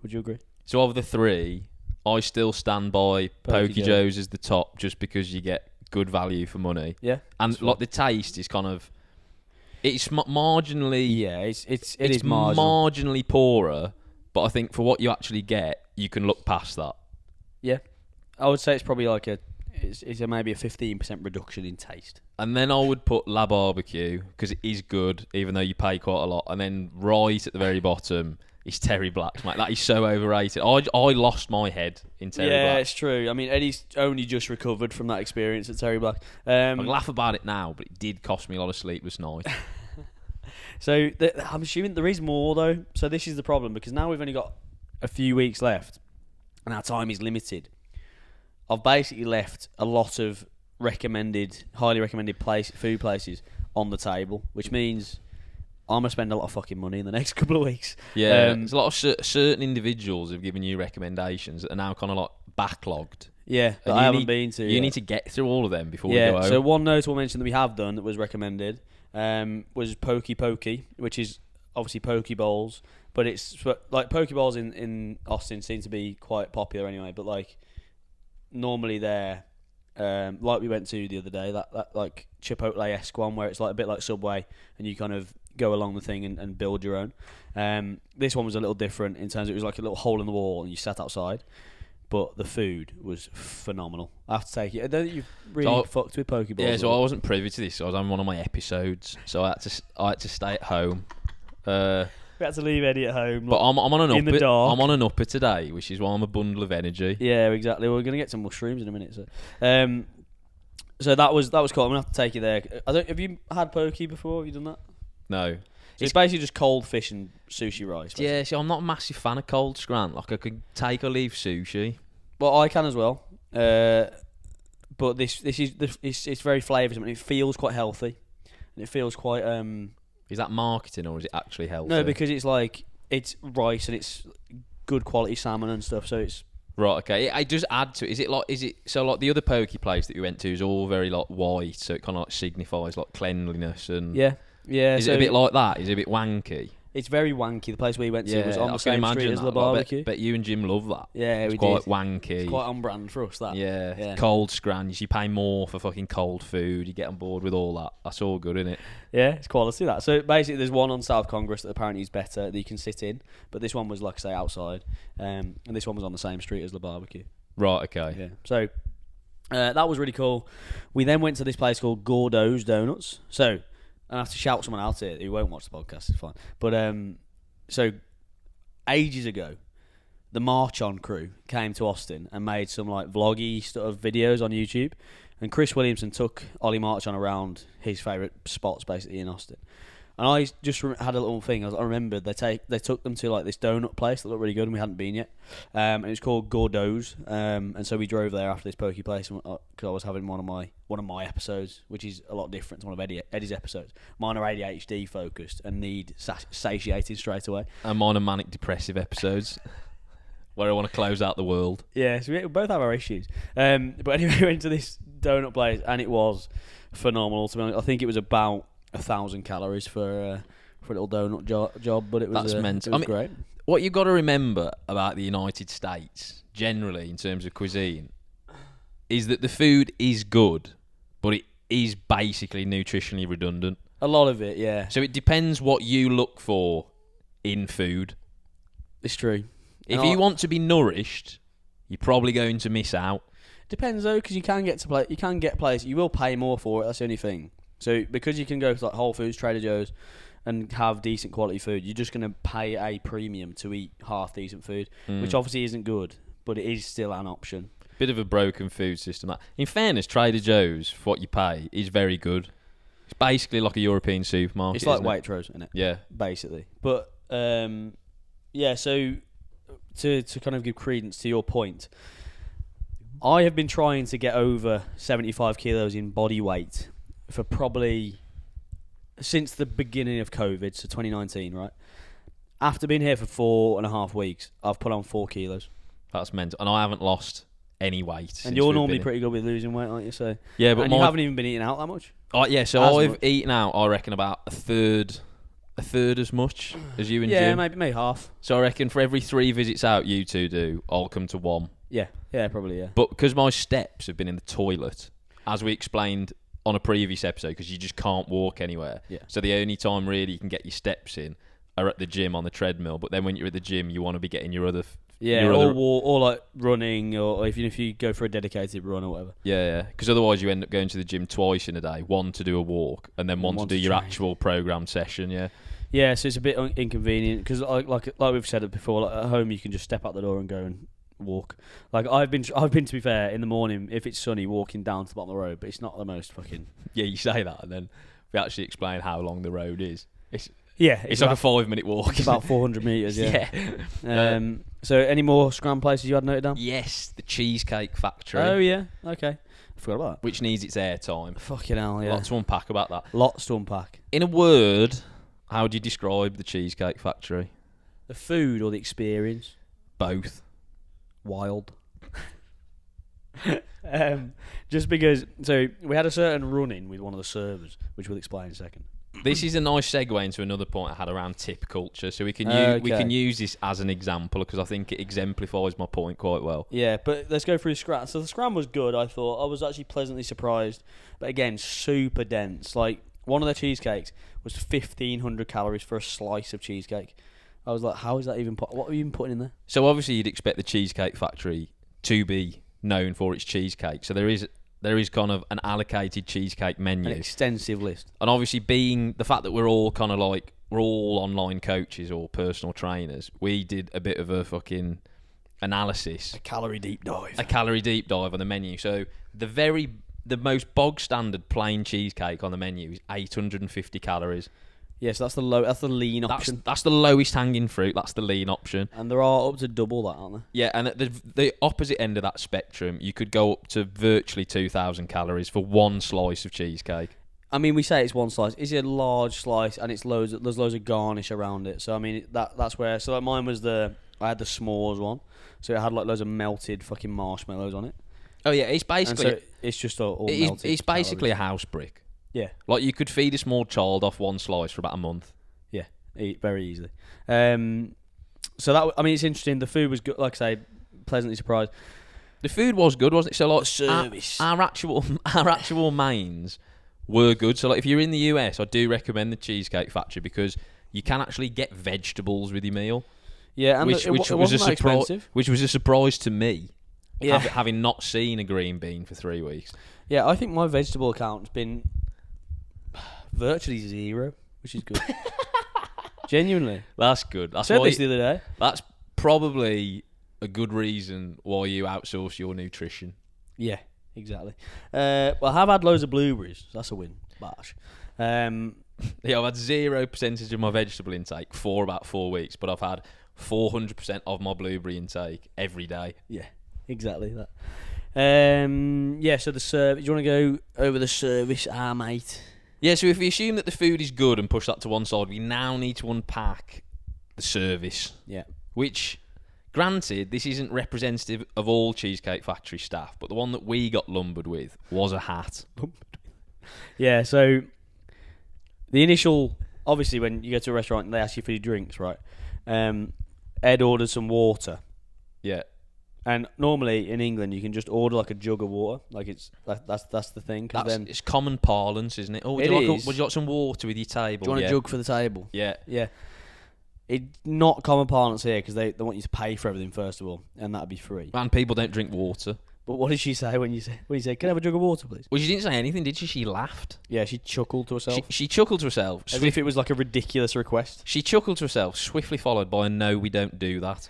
[SPEAKER 1] Would you agree?
[SPEAKER 2] So of the 3, I still stand by Pokey Joe's as the top, just because you get good value for money.
[SPEAKER 1] Yeah.
[SPEAKER 2] And like the taste is kind of... It's marginally...
[SPEAKER 1] Yeah, it is marginal.
[SPEAKER 2] Marginally poorer, but I think for what you actually get, you can look past that.
[SPEAKER 1] Yeah. I would say it's probably like it's maybe a 15% reduction in taste.
[SPEAKER 2] And then I would put La Barbecue, because it is good, even though you pay quite a lot. And then right at the very bottom is Terry Black's, mate. That is so overrated. I lost my head in Terry Black.
[SPEAKER 1] Yeah, it's true. I mean, Eddie's only just recovered from that experience at Terry Black.
[SPEAKER 2] I laugh about it now, but it did cost me a lot of sleepless nights.
[SPEAKER 1] So I'm assuming there is more, though. So this is the problem, because now we've only got a few weeks left, and our time is limited. I've basically left a lot of highly recommended food places on the table, which means I'm going to spend a lot of fucking money in the next couple of weeks.
[SPEAKER 2] Yeah, there's a lot of certain individuals have given you recommendations that are now kind of like backlogged.
[SPEAKER 1] Yeah, that I haven't been to.
[SPEAKER 2] You need to get through all of them before we go home.
[SPEAKER 1] So one notable mention that we have done that was recommended was Pokey, which is obviously poke bowls, but it's like poke bowls in Austin seem to be quite popular anyway. But like normally they're like we went to the other day, that like Chipotle-esque one where it's like a bit like Subway, and you kind of go along the thing and build your own. This one was a little different in terms of it was like a little hole in the wall and you sat outside. But the food was phenomenal. I have to take it. I don't think you've really fucked with Pokeballs.
[SPEAKER 2] Yeah, so I wasn't privy to this. I was on one of my episodes, so I had to stay at home.
[SPEAKER 1] We had to leave Eddie at home.
[SPEAKER 2] But I'm on an
[SPEAKER 1] in the dark.
[SPEAKER 2] I'm on an upper today, which is why I'm a bundle of energy.
[SPEAKER 1] Yeah, exactly. We're gonna get some mushrooms in a minute. So that was cool. I'm gonna have to take you there. Have you had poke before? Have you done that?
[SPEAKER 2] No.
[SPEAKER 1] It's basically just cold fish and sushi rice. Basically.
[SPEAKER 2] Yeah, see, I'm not a massive fan of cold scran. Like, I could take or leave sushi.
[SPEAKER 1] Well, I can as well. But this is it's very flavoursome and it feels quite healthy. and it feels quite.
[SPEAKER 2] Is that marketing or is it actually healthy?
[SPEAKER 1] No, because it's like it's rice and it's good quality salmon and stuff. So it's
[SPEAKER 2] right. Okay, it does add to it. Is it so like the other poke place that we went to is all very like white, so it kind of like signifies like cleanliness and
[SPEAKER 1] yeah.
[SPEAKER 2] Is it a bit like that? Is it a bit wanky?
[SPEAKER 1] It's very wanky. The place we went to was on the same street as the
[SPEAKER 2] that.
[SPEAKER 1] barbecue.
[SPEAKER 2] Bet you and Jim love that.
[SPEAKER 1] Yeah,
[SPEAKER 2] it's
[SPEAKER 1] we
[SPEAKER 2] quite
[SPEAKER 1] did.
[SPEAKER 2] wanky.
[SPEAKER 1] It's quite on brand for us, that.
[SPEAKER 2] Yeah. Cold scrans. You pay more for fucking cold food. You get on board with all that. That's all good, isn't it?
[SPEAKER 1] Yeah, it's quality, that. So basically, there's one on South Congress that apparently is better that you can sit in, but this one was, like I say, outside, and this one was on the same street as the barbecue.
[SPEAKER 2] Right. Okay.
[SPEAKER 1] Yeah. So that was really cool. We then went to this place called Gordo's Donuts. So I have to shout someone out here who won't watch the podcast. It's fine. But so ages ago, the March On crew came to Austin and made some like vloggy sort of videos on YouTube. And Chris Williamson took Ollie March On around his favourite spots basically in Austin. And I just had a little thing. I remembered they took them to like this donut place that looked really good and we hadn't been yet. And it was called Gordo's. And so we drove there after this pokey place because I was having one of my episodes, which is a lot different to one of Eddie's episodes. Mine are ADHD focused and need satiating straight away.
[SPEAKER 2] And mine are manic depressive episodes where I want to close out the world.
[SPEAKER 1] Yeah, so we both have our issues. But anyway, we went to this donut place and it was phenomenal. To be honest, I think it was about 1,000 calories for a little donut job, but it was
[SPEAKER 2] that's mental.
[SPEAKER 1] It was great.
[SPEAKER 2] What you got to remember about the United States, generally in terms of cuisine, is that the food is good, but it is basically nutritionally redundant.
[SPEAKER 1] A lot of it, yeah.
[SPEAKER 2] So it depends what you look for in food.
[SPEAKER 1] It's true.
[SPEAKER 2] If you want to be nourished, you're probably going to miss out.
[SPEAKER 1] Depends though, because you can get places. You will pay more for it. That's the only thing. So because you can go to like Whole Foods, Trader Joe's, and have decent quality food, you're just going to pay a premium to eat half decent food, which obviously isn't good, but it is still an option.
[SPEAKER 2] Bit of a broken food system. In fairness, Trader Joe's, for what you pay, is very good. It's basically like a European supermarket.
[SPEAKER 1] It's like Waitrose, isn't it?
[SPEAKER 2] Yeah,
[SPEAKER 1] basically. But yeah. So to kind of give credence to your point, I have been trying to get over 75 kilos in body weight for probably since the beginning of COVID, so 2019, right? After being here for 4.5 weeks, I've put on 4 kilos.
[SPEAKER 2] That's mental. And I haven't lost any weight.
[SPEAKER 1] And you're normally pretty good with losing weight, aren't you? So
[SPEAKER 2] yeah, but
[SPEAKER 1] you haven't even been eating out that much.
[SPEAKER 2] Yeah, so I've eaten out, I reckon, about a third as much as you and Jim.
[SPEAKER 1] Yeah, maybe half.
[SPEAKER 2] So I reckon for every 3 visits out you two do, I'll come to 1.
[SPEAKER 1] Yeah, probably, yeah.
[SPEAKER 2] But because my steps have been in the toilet, as we explained on a previous episode, because you just can't walk anywhere.
[SPEAKER 1] Yeah.
[SPEAKER 2] So the only time really you can get your steps in are at the gym on the treadmill. But then when you're at the gym, you want to be getting your other...
[SPEAKER 1] or like running, or if you go for a dedicated run or whatever.
[SPEAKER 2] Yeah. Because otherwise you end up going to the gym twice in a day. One to do a walk, and then one to do your actual programmed session, yeah. Yeah,
[SPEAKER 1] so it's a bit inconvenient, because like we've said it before, like at home you can just step out the door and go and walk. Like I've been to be fair, in the morning, if it's sunny, walking down to the bottom of the road, but it's not the most fucking...
[SPEAKER 2] Yeah, you say that, and then we actually explain how long the road is. It's
[SPEAKER 1] like
[SPEAKER 2] a 5-minute walk.
[SPEAKER 1] It's about 400 metres, yeah.
[SPEAKER 2] Yeah.
[SPEAKER 1] So any more scram places you had noted down?
[SPEAKER 2] Yes, the Cheesecake Factory.
[SPEAKER 1] Oh, yeah, okay. I forgot about that.
[SPEAKER 2] Which needs its airtime.
[SPEAKER 1] Fucking hell, yeah.
[SPEAKER 2] Lots to unpack about that.
[SPEAKER 1] Lots to unpack.
[SPEAKER 2] In a word, how would you describe the Cheesecake Factory?
[SPEAKER 1] The food or the experience?
[SPEAKER 2] Both.
[SPEAKER 1] Wild. Just because, so we had a certain run-in with one of the servers, which we'll explain in a second.
[SPEAKER 2] This is a nice segue into another point I had around tip culture, so we can use this as an example because I think it exemplifies my point quite well.
[SPEAKER 1] Yeah, but let's go through the scram. So the scram was good, I thought. I was actually pleasantly surprised, but again, super dense. Like one of the cheesecakes was 1,500 calories for a slice of cheesecake. I was like, how is that even? What are you even putting in there?
[SPEAKER 2] So obviously, you'd expect the Cheesecake Factory to be known for its cheesecake. So there is kind of an allocated cheesecake menu,
[SPEAKER 1] an extensive list,
[SPEAKER 2] and obviously, being the fact that we're all kind of like we're all online coaches or personal trainers, we did a bit of a fucking analysis,
[SPEAKER 1] a calorie deep dive
[SPEAKER 2] on the menu. So the most bog standard plain cheesecake on the menu is 850 calories.
[SPEAKER 1] Yes, that's the lean option.
[SPEAKER 2] That's the lowest hanging fruit. That's the lean option.
[SPEAKER 1] And there are up to double that, aren't there?
[SPEAKER 2] Yeah, and at the opposite end of that spectrum, you could go up to virtually 2,000 calories for one slice of cheesecake.
[SPEAKER 1] I mean, we say it's one slice. It's a large slice, and there's loads of garnish around it. So I mean, that's where. So like mine was I had the s'mores one, so it had like loads of melted fucking marshmallows on it.
[SPEAKER 2] Oh yeah, it's basically
[SPEAKER 1] so it's just all melted.
[SPEAKER 2] It's basically a house brick.
[SPEAKER 1] Yeah,
[SPEAKER 2] like you could feed a small child off one slice for about a month.
[SPEAKER 1] Yeah, very easily. So I mean, it's interesting. The food was good. Like I say, pleasantly surprised.
[SPEAKER 2] The food was good, wasn't it? So like
[SPEAKER 1] service.
[SPEAKER 2] Our actual mains were good. So like if you're in the US, I do recommend the Cheesecake Factory because you can actually get vegetables with your meal.
[SPEAKER 1] Yeah, and
[SPEAKER 2] which was a surprise. Which was a surprise to me. Yeah. Having not seen a green bean for 3 weeks.
[SPEAKER 1] Yeah, I think my vegetable account's been virtually zero, which is good. Genuinely.
[SPEAKER 2] That's good.
[SPEAKER 1] I said this the other day.
[SPEAKER 2] That's probably a good reason why you outsource your nutrition.
[SPEAKER 1] Yeah, exactly. Well, I've had loads of blueberries. That's a win. Bash.
[SPEAKER 2] Yeah, I've had 0% of my vegetable intake for about 4 weeks, but I've had 400% of my blueberry intake every day.
[SPEAKER 1] Yeah, exactly that. Yeah, so the service. Do you want to go over the service, mate?
[SPEAKER 2] Yeah, so if we assume that the food is good and push that to one side, we now need to unpack the service.
[SPEAKER 1] Yeah.
[SPEAKER 2] Which, granted, this isn't representative of all Cheesecake Factory staff, but the one that we got lumbered with was a hat.
[SPEAKER 1] Yeah, so the initial... Obviously, when you go to a restaurant and they ask you for your drinks, right? Ed ordered some water.
[SPEAKER 2] Yeah.
[SPEAKER 1] And normally in England, you can just order like a jug of water. Like that's the thing.
[SPEAKER 2] It's common parlance, isn't it? Oh, would you like some water with your table?
[SPEAKER 1] Do you want a jug for the table?
[SPEAKER 2] Yeah.
[SPEAKER 1] Yeah. It's not common parlance here because they want you to pay for everything first of all, and that'd be free.
[SPEAKER 2] And people don't drink water.
[SPEAKER 1] But what did she say when you said, "Can I have a jug of water, please?"
[SPEAKER 2] Well, she didn't say anything, did she? She laughed.
[SPEAKER 1] Yeah, she chuckled to herself.
[SPEAKER 2] She chuckled to herself.
[SPEAKER 1] As if it was like a ridiculous request.
[SPEAKER 2] She chuckled to herself, swiftly followed by a "No, we don't do that."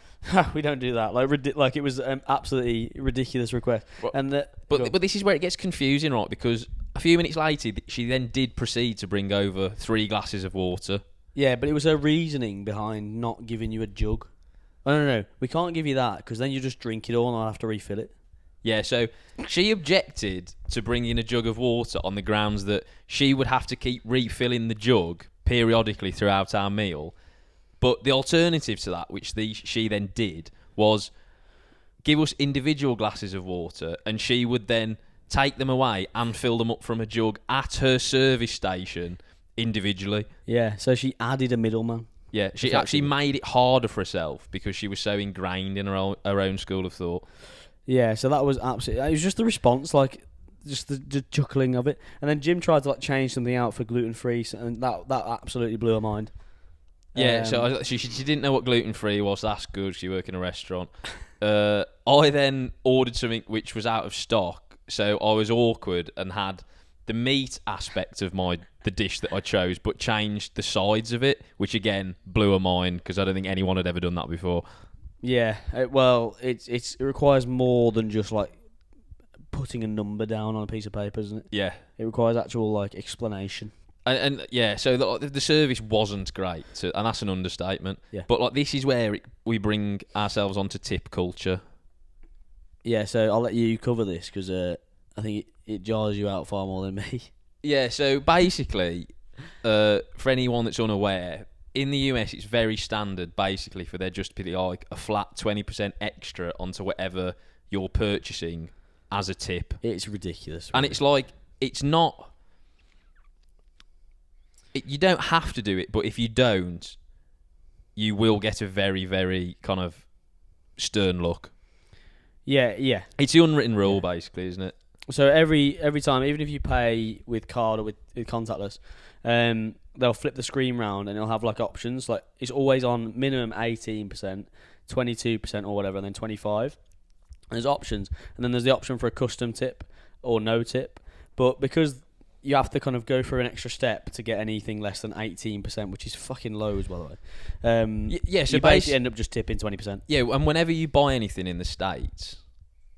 [SPEAKER 1] We don't do that. Like it was an absolutely ridiculous request.
[SPEAKER 2] But this is where it gets confusing, right? Because a few minutes later, she then did proceed to bring over 3 glasses of water.
[SPEAKER 1] Yeah, but it was her reasoning behind not giving you a jug. Oh, no, we can't give you that because then you just drink it all and I'll have to refill it.
[SPEAKER 2] Yeah, so she objected to bringing a jug of water on the grounds that she would have to keep refilling the jug periodically throughout our meal. But the alternative to that, which she then did, was give us individual glasses of water, and she would then take them away and fill them up from a jug at her service station individually.
[SPEAKER 1] Yeah, so she added a middleman.
[SPEAKER 2] Yeah, she actually made it harder for herself because she was so ingrained in her own school of thought.
[SPEAKER 1] Yeah, so that was absolutely... It was just the response, like, just the chuckling of it. And then Jim tried to like change something out for gluten-free, and that absolutely blew her mind.
[SPEAKER 2] Yeah, so she didn't know what gluten-free was. That's good. She worked in a restaurant. I then ordered something which was out of stock, so I was awkward and had the meat aspect of the dish that I chose, but changed the sides of it, which again blew her mind because I don't think anyone had ever done that before. Yeah,
[SPEAKER 1] it requires more than just like putting a number down on a piece of paper, isn't it?
[SPEAKER 2] Yeah,
[SPEAKER 1] it requires actual like explanation.
[SPEAKER 2] And yeah, so the service wasn't great, and that's an understatement.
[SPEAKER 1] Yeah.
[SPEAKER 2] But like this is where we bring ourselves onto tip culture.
[SPEAKER 1] Yeah, so I'll let you cover this because I think it jars you out far more than me.
[SPEAKER 2] Yeah, so basically, for anyone that's unaware, in the US it's very standard basically for there just to be like a flat 20% extra onto whatever you're purchasing as a tip.
[SPEAKER 1] It's ridiculous.
[SPEAKER 2] And it's like, it's not... you don't have to do it, but if you don't, you will get a very, very kind of stern look.
[SPEAKER 1] Yeah.
[SPEAKER 2] It's the unwritten rule, basically, isn't it?
[SPEAKER 1] So every time, even if you pay with card or with contactless, they'll flip the screen round and it'll have like options. Like it's always on minimum 18%, 22% or whatever, and then 25%. There's options, and then there's the option for a custom tip or no tip. But because you have to kind of go through an extra step to get anything less than 18%, which is fucking loads, by the way.
[SPEAKER 2] Yeah, so
[SPEAKER 1] you basically end up just tipping 20%.
[SPEAKER 2] Yeah, and whenever you buy anything in the States,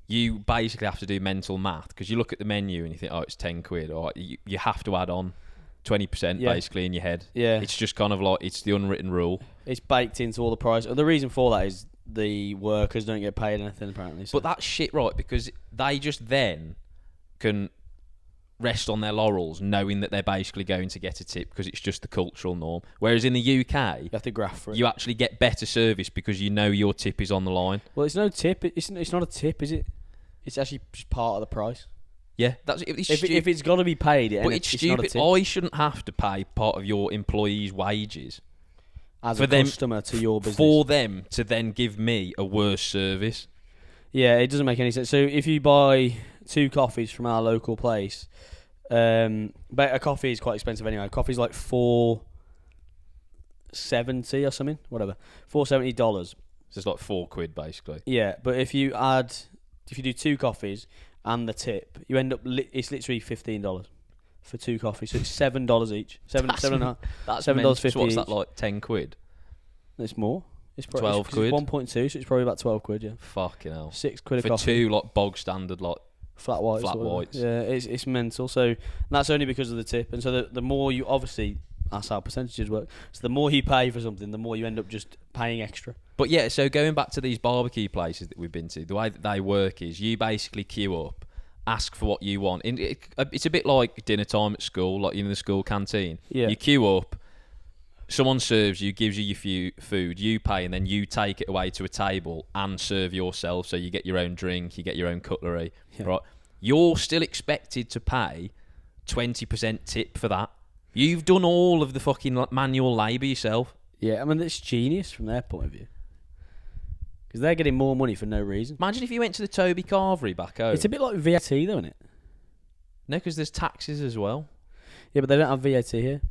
[SPEAKER 2] you basically have to do mental math because you look at the menu and you think, oh, it's 10 quid, or you have to add on 20% basically in your head. Yeah. It's just kind of like, it's the unwritten rule.
[SPEAKER 1] It's baked into all the price. The reason for that is the workers don't get paid anything, apparently. So.
[SPEAKER 2] But that's shit, right? Because they just then can rest on their laurels knowing that they're basically going to get a tip because it's just the cultural norm. Whereas in the UK,
[SPEAKER 1] You have to graft for it.
[SPEAKER 2] you actually get better service because you know your tip is on the line.
[SPEAKER 1] Well, it's no tip. It's not a tip, is it? It's actually just part of the price.
[SPEAKER 2] Yeah, that's it's
[SPEAKER 1] If it's got to be paid,
[SPEAKER 2] but it's
[SPEAKER 1] not a
[SPEAKER 2] stupid.
[SPEAKER 1] tip.
[SPEAKER 2] I shouldn't have to pay part of your employees' wages
[SPEAKER 1] As
[SPEAKER 2] for
[SPEAKER 1] a
[SPEAKER 2] them-
[SPEAKER 1] customer to your business.
[SPEAKER 2] for them to then give me a worse service.
[SPEAKER 1] Yeah, it doesn't make any sense. So if you buy 2 coffees from our local place, but a coffee is quite expensive anyway. Coffee's like $4.70 or something, whatever. $4.70.
[SPEAKER 2] So it's like £4 basically.
[SPEAKER 1] Yeah, but if you do 2 coffees and the tip, you end up it's literally $15 for 2 coffees. So it's $7 each. Seven and a half.
[SPEAKER 2] That's
[SPEAKER 1] $7.50
[SPEAKER 2] So what's that
[SPEAKER 1] each.
[SPEAKER 2] like? £10?
[SPEAKER 1] It's more. It's
[SPEAKER 2] 12 quid?
[SPEAKER 1] It's 1.2, so it's probably about 12 quid. Yeah,
[SPEAKER 2] Fucking hell.
[SPEAKER 1] £6 a
[SPEAKER 2] For
[SPEAKER 1] coffee.
[SPEAKER 2] 2 like bog standard like.
[SPEAKER 1] Flat whites.
[SPEAKER 2] Flat
[SPEAKER 1] or whatever.
[SPEAKER 2] whites.
[SPEAKER 1] Yeah, it's mental. So that's only because of the tip. And so the more you, obviously, that's how percentages work. So the more you pay for something, the more you end up just paying extra.
[SPEAKER 2] But yeah, so going back to these barbecue places that we've been to, the way that they work is you basically queue up, ask for what you want. It's a bit like dinner time at school, like in the school canteen.
[SPEAKER 1] Yeah.
[SPEAKER 2] You queue up, someone serves you, gives you your food, you pay, and then you take it away to a table and serve yourself. So you get your own drink, you get your own cutlery, right? You're still expected to pay 20% tip for that. You've done all of the fucking manual labour yourself.
[SPEAKER 1] Yeah, I mean, it's genius from their point of view. Because they're getting more money for no reason.
[SPEAKER 2] Imagine if you went to the Toby Carvery back home.
[SPEAKER 1] It's a bit like VAT though, isn't it?
[SPEAKER 2] No, because there's taxes as well.
[SPEAKER 1] Yeah, but they don't have VAT here.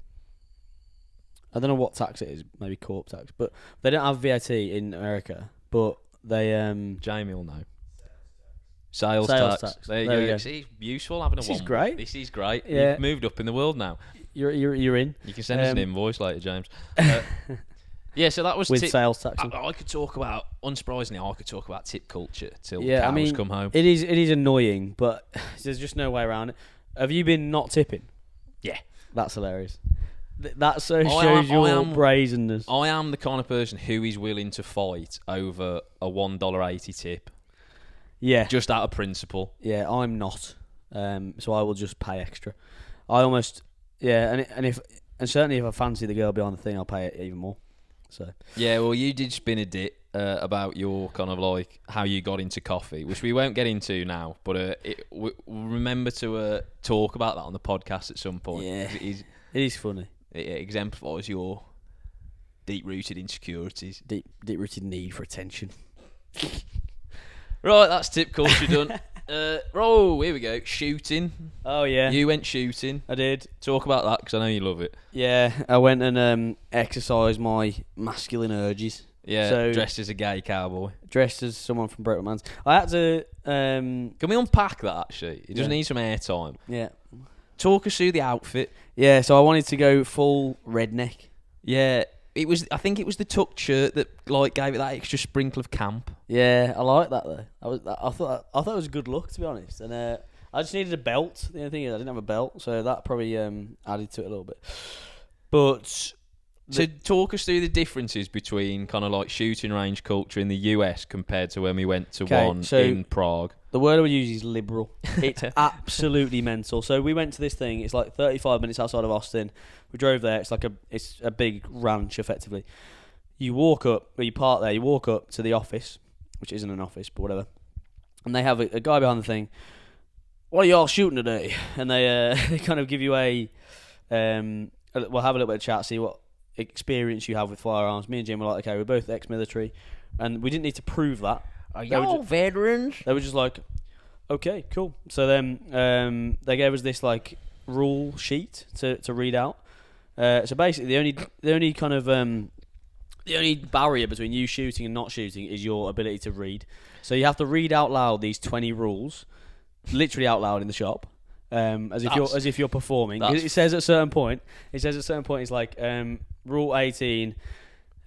[SPEAKER 1] I don't know what tax it is, maybe corp tax. But they don't have VAT in America. But they...
[SPEAKER 2] Jamie will know. Sales
[SPEAKER 1] Sales
[SPEAKER 2] tax.
[SPEAKER 1] tax.
[SPEAKER 2] There you
[SPEAKER 1] There we
[SPEAKER 2] go.
[SPEAKER 1] go.
[SPEAKER 2] See, it's useful having a
[SPEAKER 1] This
[SPEAKER 2] one.
[SPEAKER 1] is great.
[SPEAKER 2] This is great.
[SPEAKER 1] Yeah.
[SPEAKER 2] You've moved up in the world now.
[SPEAKER 1] You're in.
[SPEAKER 2] You can send us an invoice later, James. Yeah, so that was
[SPEAKER 1] With
[SPEAKER 2] tip.
[SPEAKER 1] sales tax.
[SPEAKER 2] I could talk about, unsurprisingly, I could talk about tip culture till
[SPEAKER 1] Yeah,
[SPEAKER 2] the
[SPEAKER 1] I
[SPEAKER 2] cows
[SPEAKER 1] mean,
[SPEAKER 2] come home.
[SPEAKER 1] It is annoying, but there's just no way around it. Have you been not tipping?
[SPEAKER 2] Yeah.
[SPEAKER 1] That's hilarious. That so
[SPEAKER 2] I
[SPEAKER 1] shows your
[SPEAKER 2] am-
[SPEAKER 1] brazenness.
[SPEAKER 2] I am the kind of person who is willing to fight over a $1.80 tip,
[SPEAKER 1] Yeah,
[SPEAKER 2] just out of principle.
[SPEAKER 1] yeah, I'm not. So I will just pay extra. I almost, yeah, and certainly if I fancy the girl behind the thing, I'll pay it even more. So
[SPEAKER 2] Yeah, well, you did spin a dit about your kind of like how you got into coffee, which we won't get into now, but remember to talk about that on the podcast at some point.
[SPEAKER 1] Yeah.
[SPEAKER 2] 'Cause
[SPEAKER 1] it is funny.
[SPEAKER 2] it exemplifies your deep-rooted insecurities.
[SPEAKER 1] Deep-rooted need for attention.
[SPEAKER 2] Right, that's tip culture done. Oh, here we go. Shooting.
[SPEAKER 1] Oh yeah,
[SPEAKER 2] You went shooting.
[SPEAKER 1] I did.
[SPEAKER 2] Talk about that because I know you love it.
[SPEAKER 1] Yeah, I went and exercised my masculine urges.
[SPEAKER 2] Yeah,
[SPEAKER 1] So-
[SPEAKER 2] dressed as a gay cowboy.
[SPEAKER 1] Dressed as someone from Brokeback Mountain. I had to.
[SPEAKER 2] Can we unpack that, actually? It does
[SPEAKER 1] Yeah.
[SPEAKER 2] need some airtime.
[SPEAKER 1] Yeah.
[SPEAKER 2] Talk us through the outfit.
[SPEAKER 1] Yeah, so I wanted to go full redneck.
[SPEAKER 2] Yeah, it was. I think it was the tucked shirt that like gave it that extra sprinkle of camp.
[SPEAKER 1] Yeah, I like that though. I thought it was a good look, to be honest. And I just needed a belt. The only thing is I didn't have a belt, so that probably added to it a little bit. But
[SPEAKER 2] So talk us through the differences between kind of like shooting range culture in the US compared to when we went to one
[SPEAKER 1] so-
[SPEAKER 2] in Prague.
[SPEAKER 1] the word I would use is liberal. It's absolutely mental. So we went to this thing. It's like 35 minutes outside of Austin. We drove there. It's a big ranch, effectively. You walk up, or you park there. You walk up to the office, which isn't an office, but whatever. And they have a guy behind the thing. What are y'all shooting today? And they they kind of give you we'll have a little bit of chat, see what experience you have with firearms. Me and Jim were like, okay, we're both ex-military, and we didn't need to prove that.
[SPEAKER 2] Are
[SPEAKER 1] They were
[SPEAKER 2] y'all veterans?
[SPEAKER 1] They were just like, okay, cool. So then they gave us this like rule sheet to read out. So basically, the only kind of the only barrier between you shooting and not shooting is your ability to read. So you have to read out loud these 20 rules, literally out loud in the shop, as if you're performing. It says at a certain point. It's like rule 18.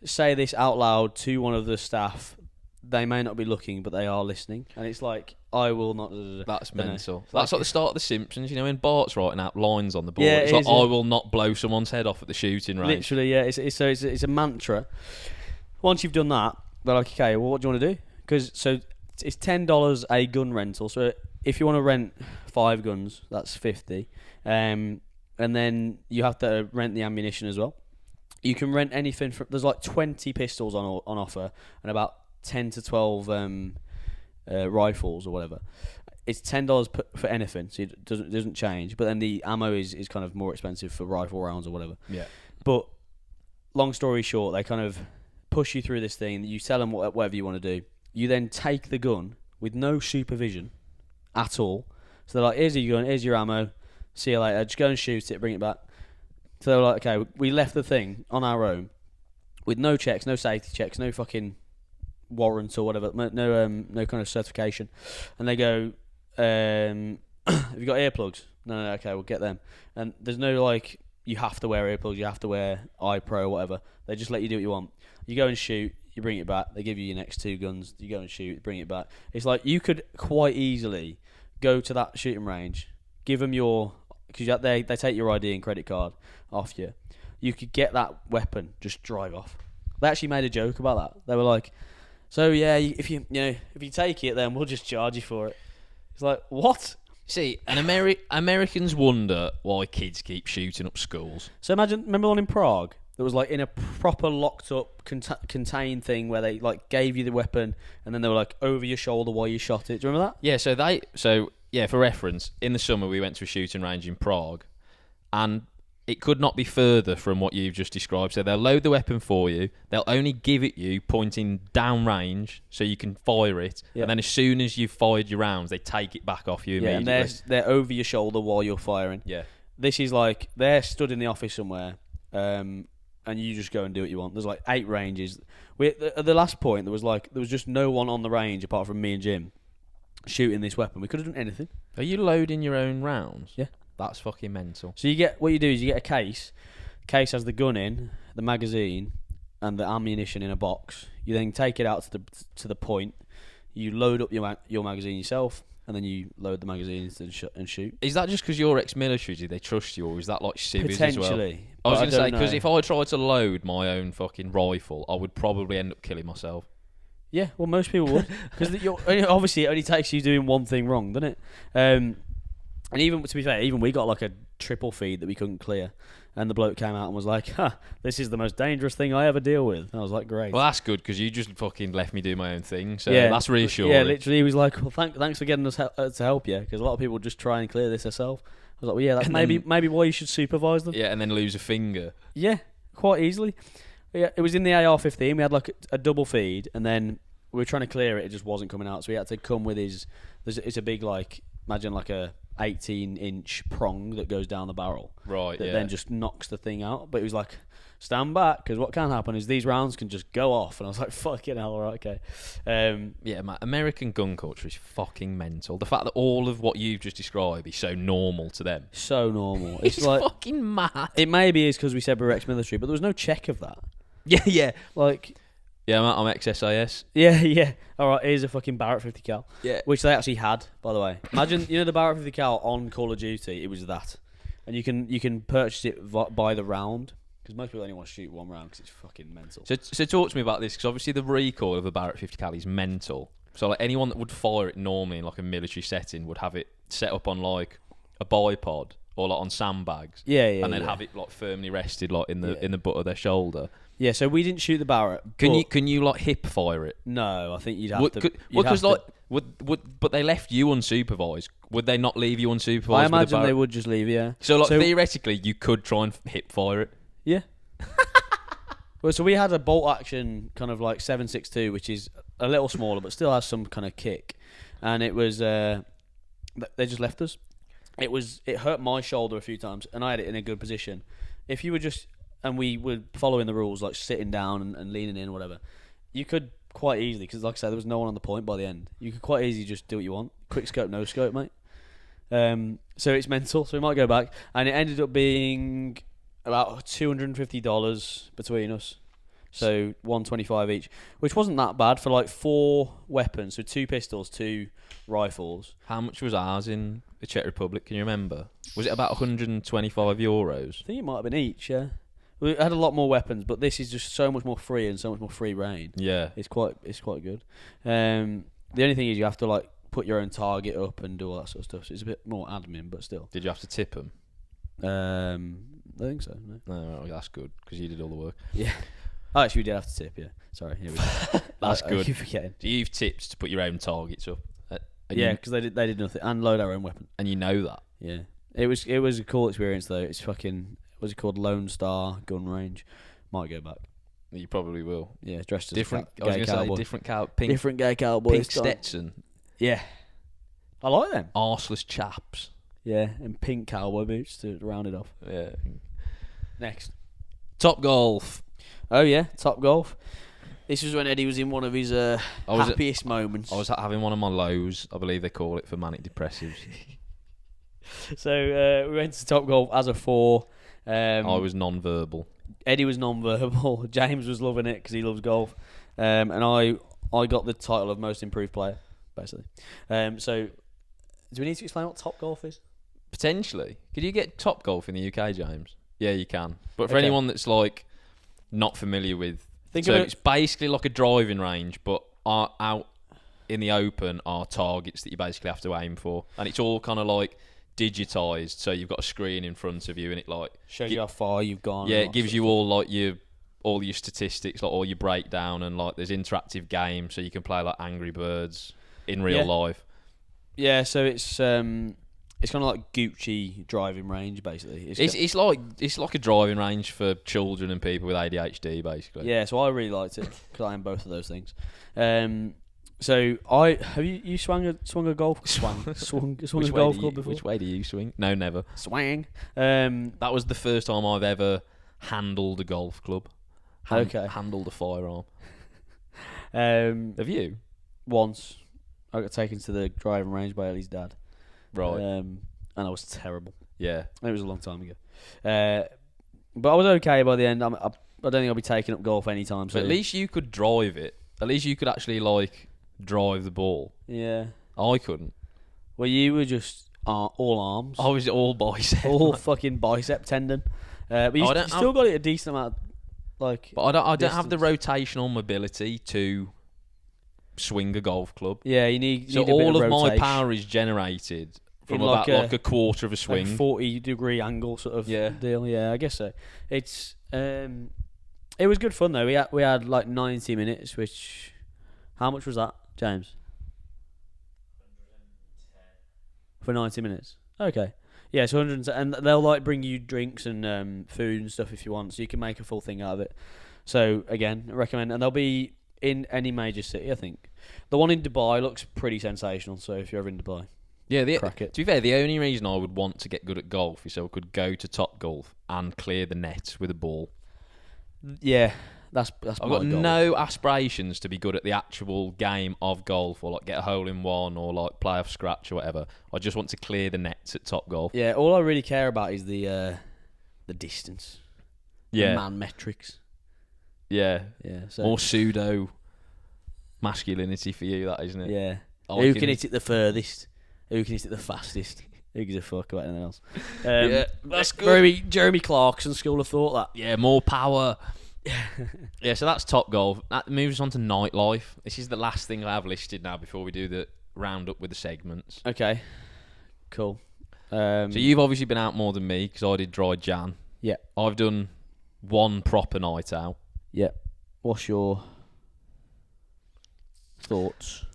[SPEAKER 1] Say this out loud to one of the staff. They may not be looking, but they are listening. And it's like, I will not...
[SPEAKER 2] That's mental.
[SPEAKER 1] It's
[SPEAKER 2] That's
[SPEAKER 1] like
[SPEAKER 2] like the start of The Simpsons, you know, when Bart's writing out lines on the board.
[SPEAKER 1] Yeah,
[SPEAKER 2] it's
[SPEAKER 1] it
[SPEAKER 2] like,
[SPEAKER 1] is,
[SPEAKER 2] I
[SPEAKER 1] yeah.
[SPEAKER 2] will not blow someone's head off at the shooting range.
[SPEAKER 1] Literally, yeah. It's a mantra. Once you've done that, they're like, okay, well, what do you want to do? Because it's $10 a gun rental. So if you want to rent 5 guns, that's 50. And then you have to rent the ammunition as well. You can rent anything from, there's like 20 pistols on offer and about 10 to 12 rifles or whatever. It's $10 for anything, so it doesn't change. But then the ammo is kind of more expensive for rifle rounds or whatever.
[SPEAKER 2] Yeah.
[SPEAKER 1] But long story short, they kind of push you through this thing. You tell them whatever you want to do. You then take the gun with no supervision at all. So they're like, here's your gun, here's your ammo. See you later. Just go and shoot it, bring it back. So they're like, okay, we left the thing on our own with no checks, no safety checks, no fucking warrants or whatever, no kind of certification. And they go, have you got earplugs? No, okay, we'll get them. And there's no like, you have to wear earplugs, you have to wear iPro or whatever. They just let you do what you want. You go and shoot, you bring it back. They give you your next 2 guns. You go and shoot, bring it back. It's like you could quite easily go to that shooting range, give them your, because they take your ID and credit card off you. You could get that weapon, just drive off. They actually made a joke about that. They were like, so yeah, if you take it, then we'll just charge you for it. It's like, what?
[SPEAKER 2] See, Americans wonder why kids keep shooting up schools.
[SPEAKER 1] So remember one in Prague that was like in a proper locked up contained thing where they like gave you the weapon and then they were like over your shoulder while you shot it. Do you remember that?
[SPEAKER 2] Yeah, for reference, in the summer we went to a shooting range in Prague, and it could not be further from what you've just described. So they'll load the weapon for you. They'll only give it you pointing down range so you can fire it. Yeah. And then as soon as you've fired your rounds, they take it back off you immediately.
[SPEAKER 1] And they're over your shoulder while you're firing.
[SPEAKER 2] Yeah.
[SPEAKER 1] This is like, they're stood in the office somewhere, and you just go and do what you want. There's like 8 ranges. At the last point, there was just no one on the range apart from me and Jim shooting this weapon. We could have done anything.
[SPEAKER 2] Are you loading your own rounds?
[SPEAKER 1] Yeah.
[SPEAKER 2] That's fucking mental.
[SPEAKER 1] So what you do is you get a case. Case has the gun in, the magazine, and the ammunition in a box. You then take it out to the point. You load up your magazine yourself, and then you load the magazines and shoot.
[SPEAKER 2] Is that just because you're ex-military? Do they trust you, or is that like civvies as well?
[SPEAKER 1] Potentially.
[SPEAKER 2] I was going to say, because if I tried to load my own fucking rifle, I would probably end up killing myself.
[SPEAKER 1] Yeah, well, most people would. Because obviously it only takes you doing one thing wrong, doesn't it? And even, to be fair, even we got like a triple feed that we couldn't clear. And the bloke came out and was like, this is the most dangerous thing I ever deal with. And I was like, great.
[SPEAKER 2] Well, that's good, because you just fucking left me do my own thing. So that's reassuring.
[SPEAKER 1] Yeah, literally, he was like, well, thanks for getting us to help you. Because a lot of people just try and clear this themselves. I was like, well, yeah, that's maybe why you should supervise them.
[SPEAKER 2] Yeah, and then lose a finger.
[SPEAKER 1] Yeah, quite easily. Yeah, it was in the AR-15. We had like a double feed. And then we were trying to clear it. It just wasn't coming out. So he had to come with it's a big, like, imagine like a 18-inch prong that goes down the barrel.
[SPEAKER 2] Right,
[SPEAKER 1] that then just knocks the thing out. But he was like, stand back, because what can happen is these rounds can just go off. And I was like, fucking hell, all right, okay.
[SPEAKER 2] Yeah, man, American gun culture is fucking mental. The fact that all of what you've just described is so normal to them.
[SPEAKER 1] So normal.
[SPEAKER 2] It's like fucking mad.
[SPEAKER 1] It maybe is because we said we're ex-military, but there was no check of that.
[SPEAKER 2] Yeah.
[SPEAKER 1] Like...
[SPEAKER 2] Yeah, I'm ex-SIS.
[SPEAKER 1] Yeah. All right, here's a fucking Barrett 50 cal.
[SPEAKER 2] Yeah.
[SPEAKER 1] Which they actually had, by the way. Imagine, the Barrett 50 cal on Call of Duty. It was that, and you can purchase it by the round, because most people only want to shoot one round because it's fucking mental.
[SPEAKER 2] So talk to me about this, because obviously the recoil of the Barrett 50 cal is mental. So like anyone that would fire it normally in like a military setting would have it set up on like a bipod or like on sandbags.
[SPEAKER 1] Yeah.
[SPEAKER 2] And then have it like firmly rested like in the butt of their shoulder.
[SPEAKER 1] Yeah, so we didn't shoot the Barrett.
[SPEAKER 2] Can you like hip fire it?
[SPEAKER 1] No, I think you'd have to.
[SPEAKER 2] But they left you unsupervised. Would they not leave you unsupervised?
[SPEAKER 1] I imagine they would just leave. Yeah.
[SPEAKER 2] So theoretically, you could try and hip fire it.
[SPEAKER 1] Yeah. Well, so we had a bolt action kind of like 7.62, which is a little smaller, but still has some kind of kick, and it was they just left us. It hurt my shoulder a few times, and I had it in a good position. If you were just and we were following the rules, like sitting down and leaning in, or whatever, you could quite easily, because like I said, there was no one on the point by the end. You could quite easily just do what you want. Quick scope, no scope, mate. So it's mental. So we might go back, and it ended up being about $250 between us. So $125 each, which wasn't that bad for like 4 weapons. So 2 pistols, 2 rifles.
[SPEAKER 2] How much was ours in the Czech Republic? Can you remember? Was it about €125?
[SPEAKER 1] I think it might have been each. Yeah. We had a lot more weapons, but this is just so much more free and so much more free reign.
[SPEAKER 2] Yeah,
[SPEAKER 1] it's quite good. The only thing is you have to like put your own target up and do all that sort of stuff. So it's a bit more admin, but still.
[SPEAKER 2] Did you have to tip them?
[SPEAKER 1] I think so. No.
[SPEAKER 2] No, that's good because you did all the work.
[SPEAKER 1] Yeah. Oh, actually, we did have to tip. Yeah. Sorry. Here we go.
[SPEAKER 2] That's
[SPEAKER 1] I
[SPEAKER 2] good.
[SPEAKER 1] keep forgetting.
[SPEAKER 2] So you've tipped to put your own targets up.
[SPEAKER 1] Yeah, because they did nothing and load our own weapon.
[SPEAKER 2] And you know that.
[SPEAKER 1] Yeah. It was a cool experience though. It's fucking. What's it called? Lone Star Gun Range. Might go back.
[SPEAKER 2] You probably will.
[SPEAKER 1] Yeah, dressed as
[SPEAKER 2] Different.
[SPEAKER 1] a
[SPEAKER 2] I was
[SPEAKER 1] gay
[SPEAKER 2] going to say
[SPEAKER 1] cowboy.
[SPEAKER 2] different pink.
[SPEAKER 1] Different gay cowboys.
[SPEAKER 2] Pink Stetson.
[SPEAKER 1] Yeah. I like them.
[SPEAKER 2] Arseless chaps.
[SPEAKER 1] Yeah, and pink cowboy boots to round it off.
[SPEAKER 2] Yeah.
[SPEAKER 1] Next.
[SPEAKER 2] Top Golf.
[SPEAKER 1] Oh yeah, Top Golf. This was when Eddie was in one of his happiest moments.
[SPEAKER 2] I was having one of my lows, I believe they call it, for manic depressives.
[SPEAKER 1] So we went to Top Golf as a 4.
[SPEAKER 2] I was non-verbal.
[SPEAKER 1] Eddie was non-verbal. James was loving it because he loves golf. And I got the title of most improved player, basically. So do we need to explain what Top Golf is?
[SPEAKER 2] Potentially. Could you get Top Golf in the UK, James? Yeah, you can. But for
[SPEAKER 1] Okay.
[SPEAKER 2] anyone that's like not familiar with,
[SPEAKER 1] Think
[SPEAKER 2] so
[SPEAKER 1] of it.
[SPEAKER 2] it's basically like a driving range, but out in the open are targets that you basically have to aim for, and it's all kind of like digitized. So you've got a screen in front of you, and it like
[SPEAKER 1] Shows you how far you've gone.
[SPEAKER 2] yeah,
[SPEAKER 1] and
[SPEAKER 2] it
[SPEAKER 1] all
[SPEAKER 2] gives
[SPEAKER 1] that
[SPEAKER 2] you
[SPEAKER 1] sort of
[SPEAKER 2] all like all your statistics, like all your breakdown, and like there's interactive games, so you can play like Angry Birds in real life.
[SPEAKER 1] stuff. Yeah, so it's kind of like Gucci driving range, basically.
[SPEAKER 2] It's like a driving range for children and people with ADHD, basically.
[SPEAKER 1] Yeah, so I really liked it because I am both of those things. So have you swung a golf swung a golf club before?
[SPEAKER 2] Which way do you swing? No, never.
[SPEAKER 1] Swang.
[SPEAKER 2] That was the first time I've ever handled a golf club.
[SPEAKER 1] Okay.
[SPEAKER 2] Handled a firearm.
[SPEAKER 1] Have
[SPEAKER 2] you?
[SPEAKER 1] Once I got taken to the driving range by Ellie's dad.
[SPEAKER 2] Right.
[SPEAKER 1] And I was terrible.
[SPEAKER 2] Yeah.
[SPEAKER 1] It was a long time ago. But I was okay by the end. I don't think I'll be taking up golf anytime soon.
[SPEAKER 2] But at least you could drive it. At least you could actually like drive the ball.
[SPEAKER 1] Yeah.
[SPEAKER 2] I couldn't.
[SPEAKER 1] Well, you were just all arms.
[SPEAKER 2] I was all bicep.
[SPEAKER 1] all fucking bicep tendon. But you still got it a decent amount.
[SPEAKER 2] But I don't have the rotational mobility to swing a golf club.
[SPEAKER 1] Yeah, you need.
[SPEAKER 2] So
[SPEAKER 1] need a bit
[SPEAKER 2] all of my
[SPEAKER 1] rotation.
[SPEAKER 2] power is generated from
[SPEAKER 1] In
[SPEAKER 2] about
[SPEAKER 1] like
[SPEAKER 2] a quarter of a swing.
[SPEAKER 1] 40-degree angle sort of
[SPEAKER 2] Yeah.
[SPEAKER 1] deal. Yeah, I guess so. It's it was good fun though. We had like 90 minutes, which how much was that, James? 110 for 90 minutes. Okay. Yeah, so 110, and they'll like bring you drinks and food and stuff if you want, so you can make a full thing out of it. So again, I recommend, and they'll be in any major city, I think. The one in Dubai looks pretty sensational. So if you're ever in Dubai,
[SPEAKER 2] Yeah,
[SPEAKER 1] crack it.
[SPEAKER 2] To be fair, the only reason I would want to get good at golf is so I could go to Top Golf and clear the net with a ball.
[SPEAKER 1] Yeah, that's
[SPEAKER 2] I've
[SPEAKER 1] my
[SPEAKER 2] got
[SPEAKER 1] goal.
[SPEAKER 2] no aspirations to be good at the actual game of golf or like get a hole in one or like play off scratch or whatever. I just want to clear the nets at Top Golf.
[SPEAKER 1] Yeah, all I really care about is the distance.
[SPEAKER 2] Yeah.
[SPEAKER 1] The man metrics.
[SPEAKER 2] Yeah.
[SPEAKER 1] Yeah. So
[SPEAKER 2] More pseudo masculinity for you, that isn't it?
[SPEAKER 1] yeah.
[SPEAKER 2] I
[SPEAKER 1] Who can hit it the furthest? Who can hit it the fastest? Who gives a fuck about anything else?
[SPEAKER 2] Yeah, that's good.
[SPEAKER 1] Jeremy Clarkson school have thought that.
[SPEAKER 2] Yeah, more power. Yeah, so that's Top Golf. That moves on to nightlife. This is the last thing I have listed now before we do the roundup with the segments.
[SPEAKER 1] Okay. Cool.
[SPEAKER 2] So you've obviously been out more than me because I did Dry Jan.
[SPEAKER 1] Yeah.
[SPEAKER 2] I've done one proper night out.
[SPEAKER 1] Yeah. What's your thoughts?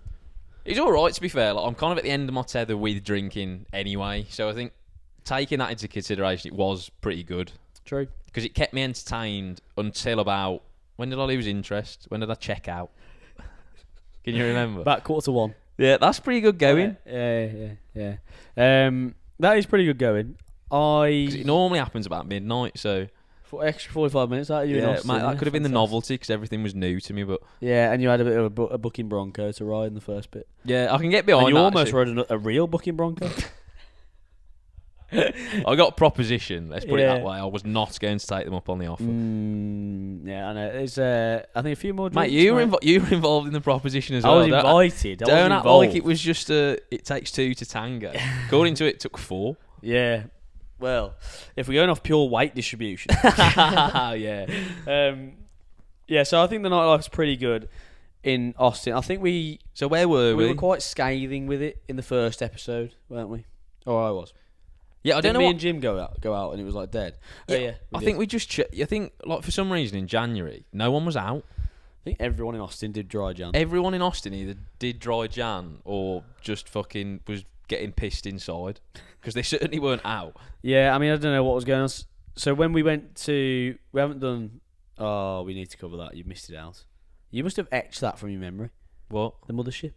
[SPEAKER 2] It's all right, to be fair. Like, I'm kind of at the end of my tether with drinking anyway, so I think taking that into consideration, it was pretty good
[SPEAKER 1] True.
[SPEAKER 2] because it kept me entertained until about when did I lose interest? When did I check out? Can you remember?
[SPEAKER 1] About 1:45.
[SPEAKER 2] Yeah, that's pretty good going.
[SPEAKER 1] Yeah. That is pretty good going.
[SPEAKER 2] 'Cause it normally happens about midnight, so
[SPEAKER 1] For extra 45 minutes out of you in
[SPEAKER 2] yeah,
[SPEAKER 1] Austin,
[SPEAKER 2] mate, that
[SPEAKER 1] yeah,
[SPEAKER 2] could have been the
[SPEAKER 1] fantastic.
[SPEAKER 2] novelty because everything was new to me. But
[SPEAKER 1] Yeah, and you had a bit of a booking Bronco to ride in the first bit.
[SPEAKER 2] yeah, I can get behind
[SPEAKER 1] And you
[SPEAKER 2] that,
[SPEAKER 1] almost
[SPEAKER 2] actually.
[SPEAKER 1] rode a real booking Bronco.
[SPEAKER 2] I got a proposition. Let's put it
[SPEAKER 1] Yeah.
[SPEAKER 2] that way. I was not going to take them up on the offer.
[SPEAKER 1] Yeah, I know. It's I think a few more
[SPEAKER 2] Mate,
[SPEAKER 1] drinks.
[SPEAKER 2] you were involved in the proposition as
[SPEAKER 1] I
[SPEAKER 2] well.
[SPEAKER 1] was invited. I
[SPEAKER 2] Don't
[SPEAKER 1] was
[SPEAKER 2] act
[SPEAKER 1] involved.
[SPEAKER 2] like it was just it takes two to tango. According to it took 4.
[SPEAKER 1] Yeah. Well, if we're going off pure weight distribution.
[SPEAKER 2] Yeah.
[SPEAKER 1] Yeah, so I think the nightlife's pretty good. in Austin. I think we
[SPEAKER 2] So where were we?
[SPEAKER 1] were quite scathing with it in the first episode, weren't we? Or I was.
[SPEAKER 2] Yeah, I don't
[SPEAKER 1] Didn't
[SPEAKER 2] know.
[SPEAKER 1] me
[SPEAKER 2] What,
[SPEAKER 1] and Jim go out and it was like dead.
[SPEAKER 2] yeah,
[SPEAKER 1] Yeah,
[SPEAKER 2] I think we just. I think like for some reason in January, no one was out.
[SPEAKER 1] I think everyone in Austin did dry Jan.
[SPEAKER 2] Everyone in Austin either did dry Jan or just fucking was getting pissed inside because they certainly weren't out.
[SPEAKER 1] Yeah, I mean I don't know what was going on. So when we haven't done. Oh, we need to cover that. You missed it out. You must have etched that from your memory.
[SPEAKER 2] What?
[SPEAKER 1] The mothership.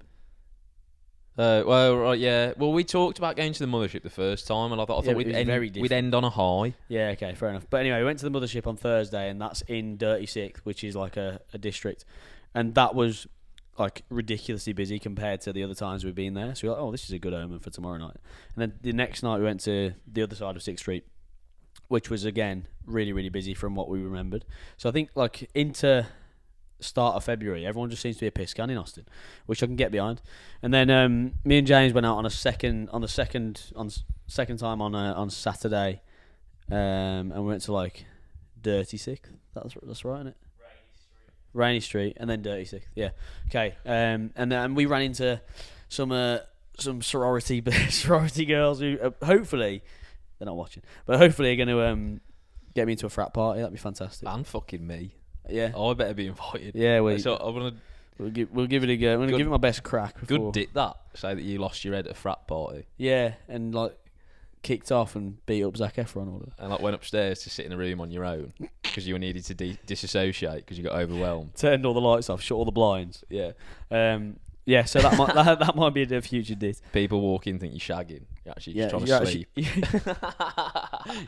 [SPEAKER 2] Well, right, yeah. Well, we talked about going to the mothership the first time, and I thought
[SPEAKER 1] it was very
[SPEAKER 2] we'd end on a high.
[SPEAKER 1] Yeah, okay, fair enough. But anyway, we went to the mothership on Thursday, and that's in Dirty Sixth, which is like a district, and that was like ridiculously busy compared to the other times we've been there. So we're like, oh, this is a good omen for tomorrow night. And then the next night we went to the other side of 6th Street, which was again really, really busy from what we remembered. So I think like into start of February, everyone just seems to be a piss can in Austin, which I can get behind. And then me and James went out on second time on Saturday, and we went to like Dirty Sixth. That's right, isn't it? Rainy Street, and then Dirty Sixth. Yeah, okay. And then we ran into some sorority girls who hopefully they're not watching, but hopefully are going to get me into a frat party. That'd be fantastic.
[SPEAKER 2] And fucking me.
[SPEAKER 1] Yeah.
[SPEAKER 2] I better be invited.
[SPEAKER 1] Yeah,
[SPEAKER 2] So I want to.
[SPEAKER 1] we'll give it a go. I'm going to give it my best crack. Before.
[SPEAKER 2] Good did that. Say that you lost your head at a frat party.
[SPEAKER 1] Yeah, and like kicked off and beat up Zac Efron all that.
[SPEAKER 2] And like went upstairs to sit in a room on your own because you needed to disassociate because you got overwhelmed.
[SPEAKER 1] Turned all the lights off, shut all the blinds.
[SPEAKER 2] Yeah.
[SPEAKER 1] Yeah, so that might that might be a future dit.
[SPEAKER 2] People walk in think you're shagging. You're actually just trying to sleep.
[SPEAKER 1] You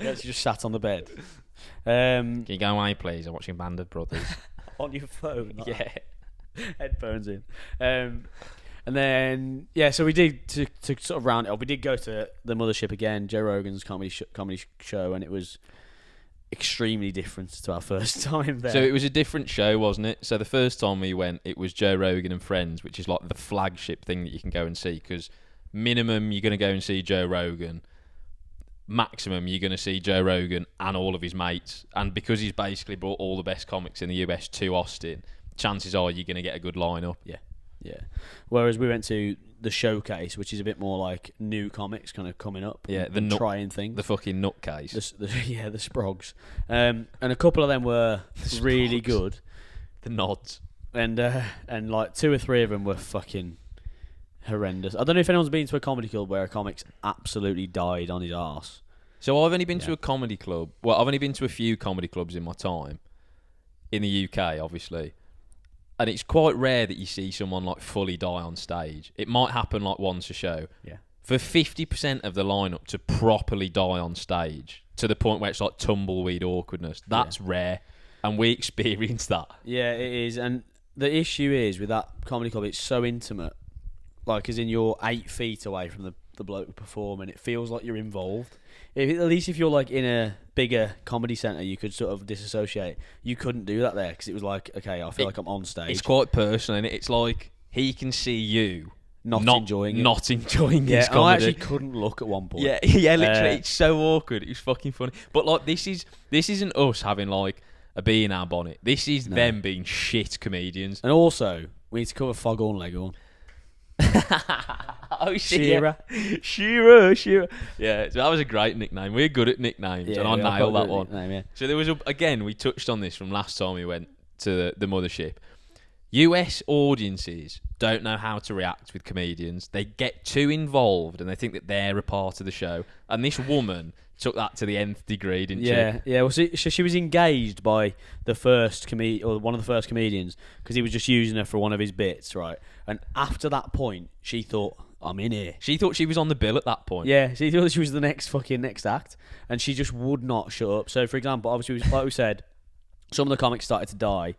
[SPEAKER 1] actually just sat on the bed.
[SPEAKER 2] Can you go away, please? I'm watching Band of Brothers.
[SPEAKER 1] On your phone. Like
[SPEAKER 2] Yeah.
[SPEAKER 1] headphones in. And then so we did to sort of round it up. We did go to the mothership again, Joe Rogan's comedy show, and it was extremely different to our first time there.
[SPEAKER 2] So it was a different show, wasn't it? So the first time we went, it was Joe Rogan and Friends, which is like the flagship thing that you can go and see, because minimum you're going to go and see Joe Rogan, maximum you're going to see Joe Rogan and all of his mates, and because he's basically brought all the best comics in the US to Austin, chances are you're going to get a good lineup.
[SPEAKER 1] Yeah. Whereas we went to the Showcase, which is a bit more like new comics kind of coming up.
[SPEAKER 2] Yeah,
[SPEAKER 1] trying things.
[SPEAKER 2] The fucking nutcase.
[SPEAKER 1] The Sprogs. And a couple of them were really good.
[SPEAKER 2] The nods.
[SPEAKER 1] And like 2 or 3 of them were fucking horrendous. I don't know if anyone's been to a comedy club where a comic's absolutely died on his arse.
[SPEAKER 2] So I've only been to a comedy club. Well, I've only been to a few comedy clubs in my time. In the UK, obviously. And it's quite rare that you see someone like fully die on stage. It might happen like once a show.
[SPEAKER 1] Yeah.
[SPEAKER 2] For 50% of the lineup to properly die on stage to the point where it's like tumbleweed awkwardness, that's rare. And we experienced that. Yeah,
[SPEAKER 1] it is. And the issue is with that comedy club, it's so intimate. Like, as in you're 8 feet away from the bloke performing. It feels like you're involved. At least if you're like in a bigger comedy centre, you could sort of disassociate. You couldn't do that there because it was like, okay, I feel like I'm on stage.
[SPEAKER 2] It's quite personal, innit? It's like he can see you
[SPEAKER 1] not enjoying
[SPEAKER 2] his comedy.
[SPEAKER 1] I actually couldn't look at one point.
[SPEAKER 2] Yeah, literally, it's so awkward. It's fucking funny. But like, this isn't us having like a bee in our bonnet. This is them being shit comedians.
[SPEAKER 1] And also, we need to cover Foghorn Leghorn.
[SPEAKER 2] Oh shit! Shearer. Yeah, so that was a great nickname. We're good at nicknames, and I nailed that one.
[SPEAKER 1] Nickname, yeah.
[SPEAKER 2] So there was again, we touched on this from last time we went to the mothership. US audiences don't know how to react with comedians. They get too involved and they think that they're a part of the show. And this woman took that to the nth degree, didn't she?
[SPEAKER 1] Yeah. Well, she was engaged by the first one of the first comedians because he was just using her for one of his bits, right? And after that point, she thought, I'm in here.
[SPEAKER 2] She thought she was on the bill at that point.
[SPEAKER 1] Yeah, she thought she was the next act, and she just would not shut up. So, for example, obviously, like we said, some of the comics started to die.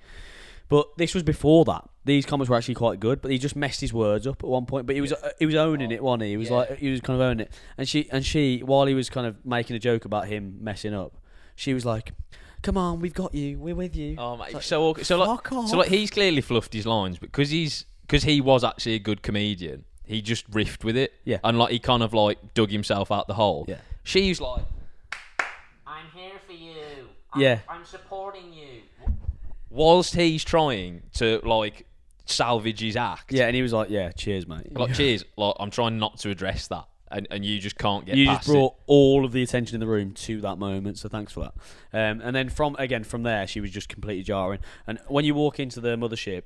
[SPEAKER 1] But this was before that. These comics were actually quite good, but he just messed his words up at one point. But he was owning it, wasn't he? He was he was kind of owning it. And she, while he was kind of making a joke about him messing up, she was like, "Come on, we've got you. We're with you."
[SPEAKER 2] Oh mate,
[SPEAKER 1] like,
[SPEAKER 2] so he's clearly fluffed his lines, but because he was actually a good comedian, he just riffed with it.
[SPEAKER 1] Yeah.
[SPEAKER 2] And like he kind of like dug himself out the hole.
[SPEAKER 1] Yeah.
[SPEAKER 2] She's like,
[SPEAKER 3] I'm here for you.
[SPEAKER 1] Yeah.
[SPEAKER 3] I'm supporting you.
[SPEAKER 2] whilst he's trying to like salvage his act.
[SPEAKER 1] Yeah, and he was like, "Yeah, cheers, mate."
[SPEAKER 2] Like, cheers. Like, I'm trying not to address that, and you just can't get
[SPEAKER 1] You
[SPEAKER 2] past
[SPEAKER 1] just brought all of the attention in the room to that moment, so thanks for that. And then from there, she was just completely jarring. And when you walk into the mothership,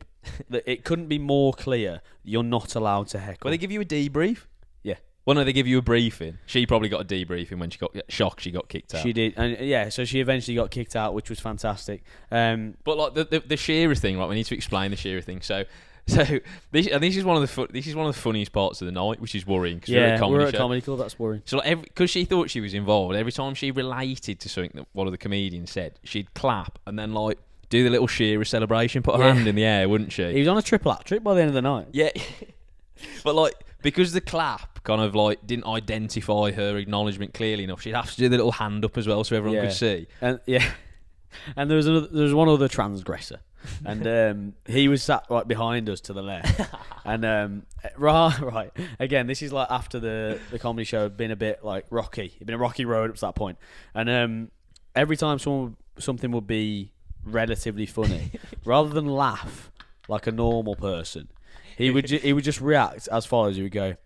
[SPEAKER 1] it couldn't be more clear you're not allowed to heckle.
[SPEAKER 2] Well, they give you a debrief.
[SPEAKER 1] Yeah.
[SPEAKER 2] Well, no, they give you a briefing. She probably got a debriefing when she got shocked. She got kicked out.
[SPEAKER 1] She did, and yeah, so she eventually got kicked out, which was fantastic.
[SPEAKER 2] But like the Shearer thing, right? We need to explain the Shearer thing. So this is one of the funniest parts of the night, which is worrying because we're at a comedy
[SPEAKER 1] club. That's worrying.
[SPEAKER 2] So because she thought she was involved, every time she related to something that one of the comedians said, she'd clap and then like do the little Shearer celebration, put her hand in the air, wouldn't she?
[SPEAKER 1] He was on a triple hat trick by the end of the night.
[SPEAKER 2] Yeah, but like because the clap kind of like didn't identify her acknowledgement clearly enough, she'd have to do the little hand up as well so everyone could see.
[SPEAKER 1] And and there was one other transgressor. And he was sat right behind us to the left. And right again, this is like after the comedy show had been a bit like rocky. It'd been a rocky road up to that point. And every time something would be relatively funny, rather than laugh like a normal person, he would just react as follows. He would go,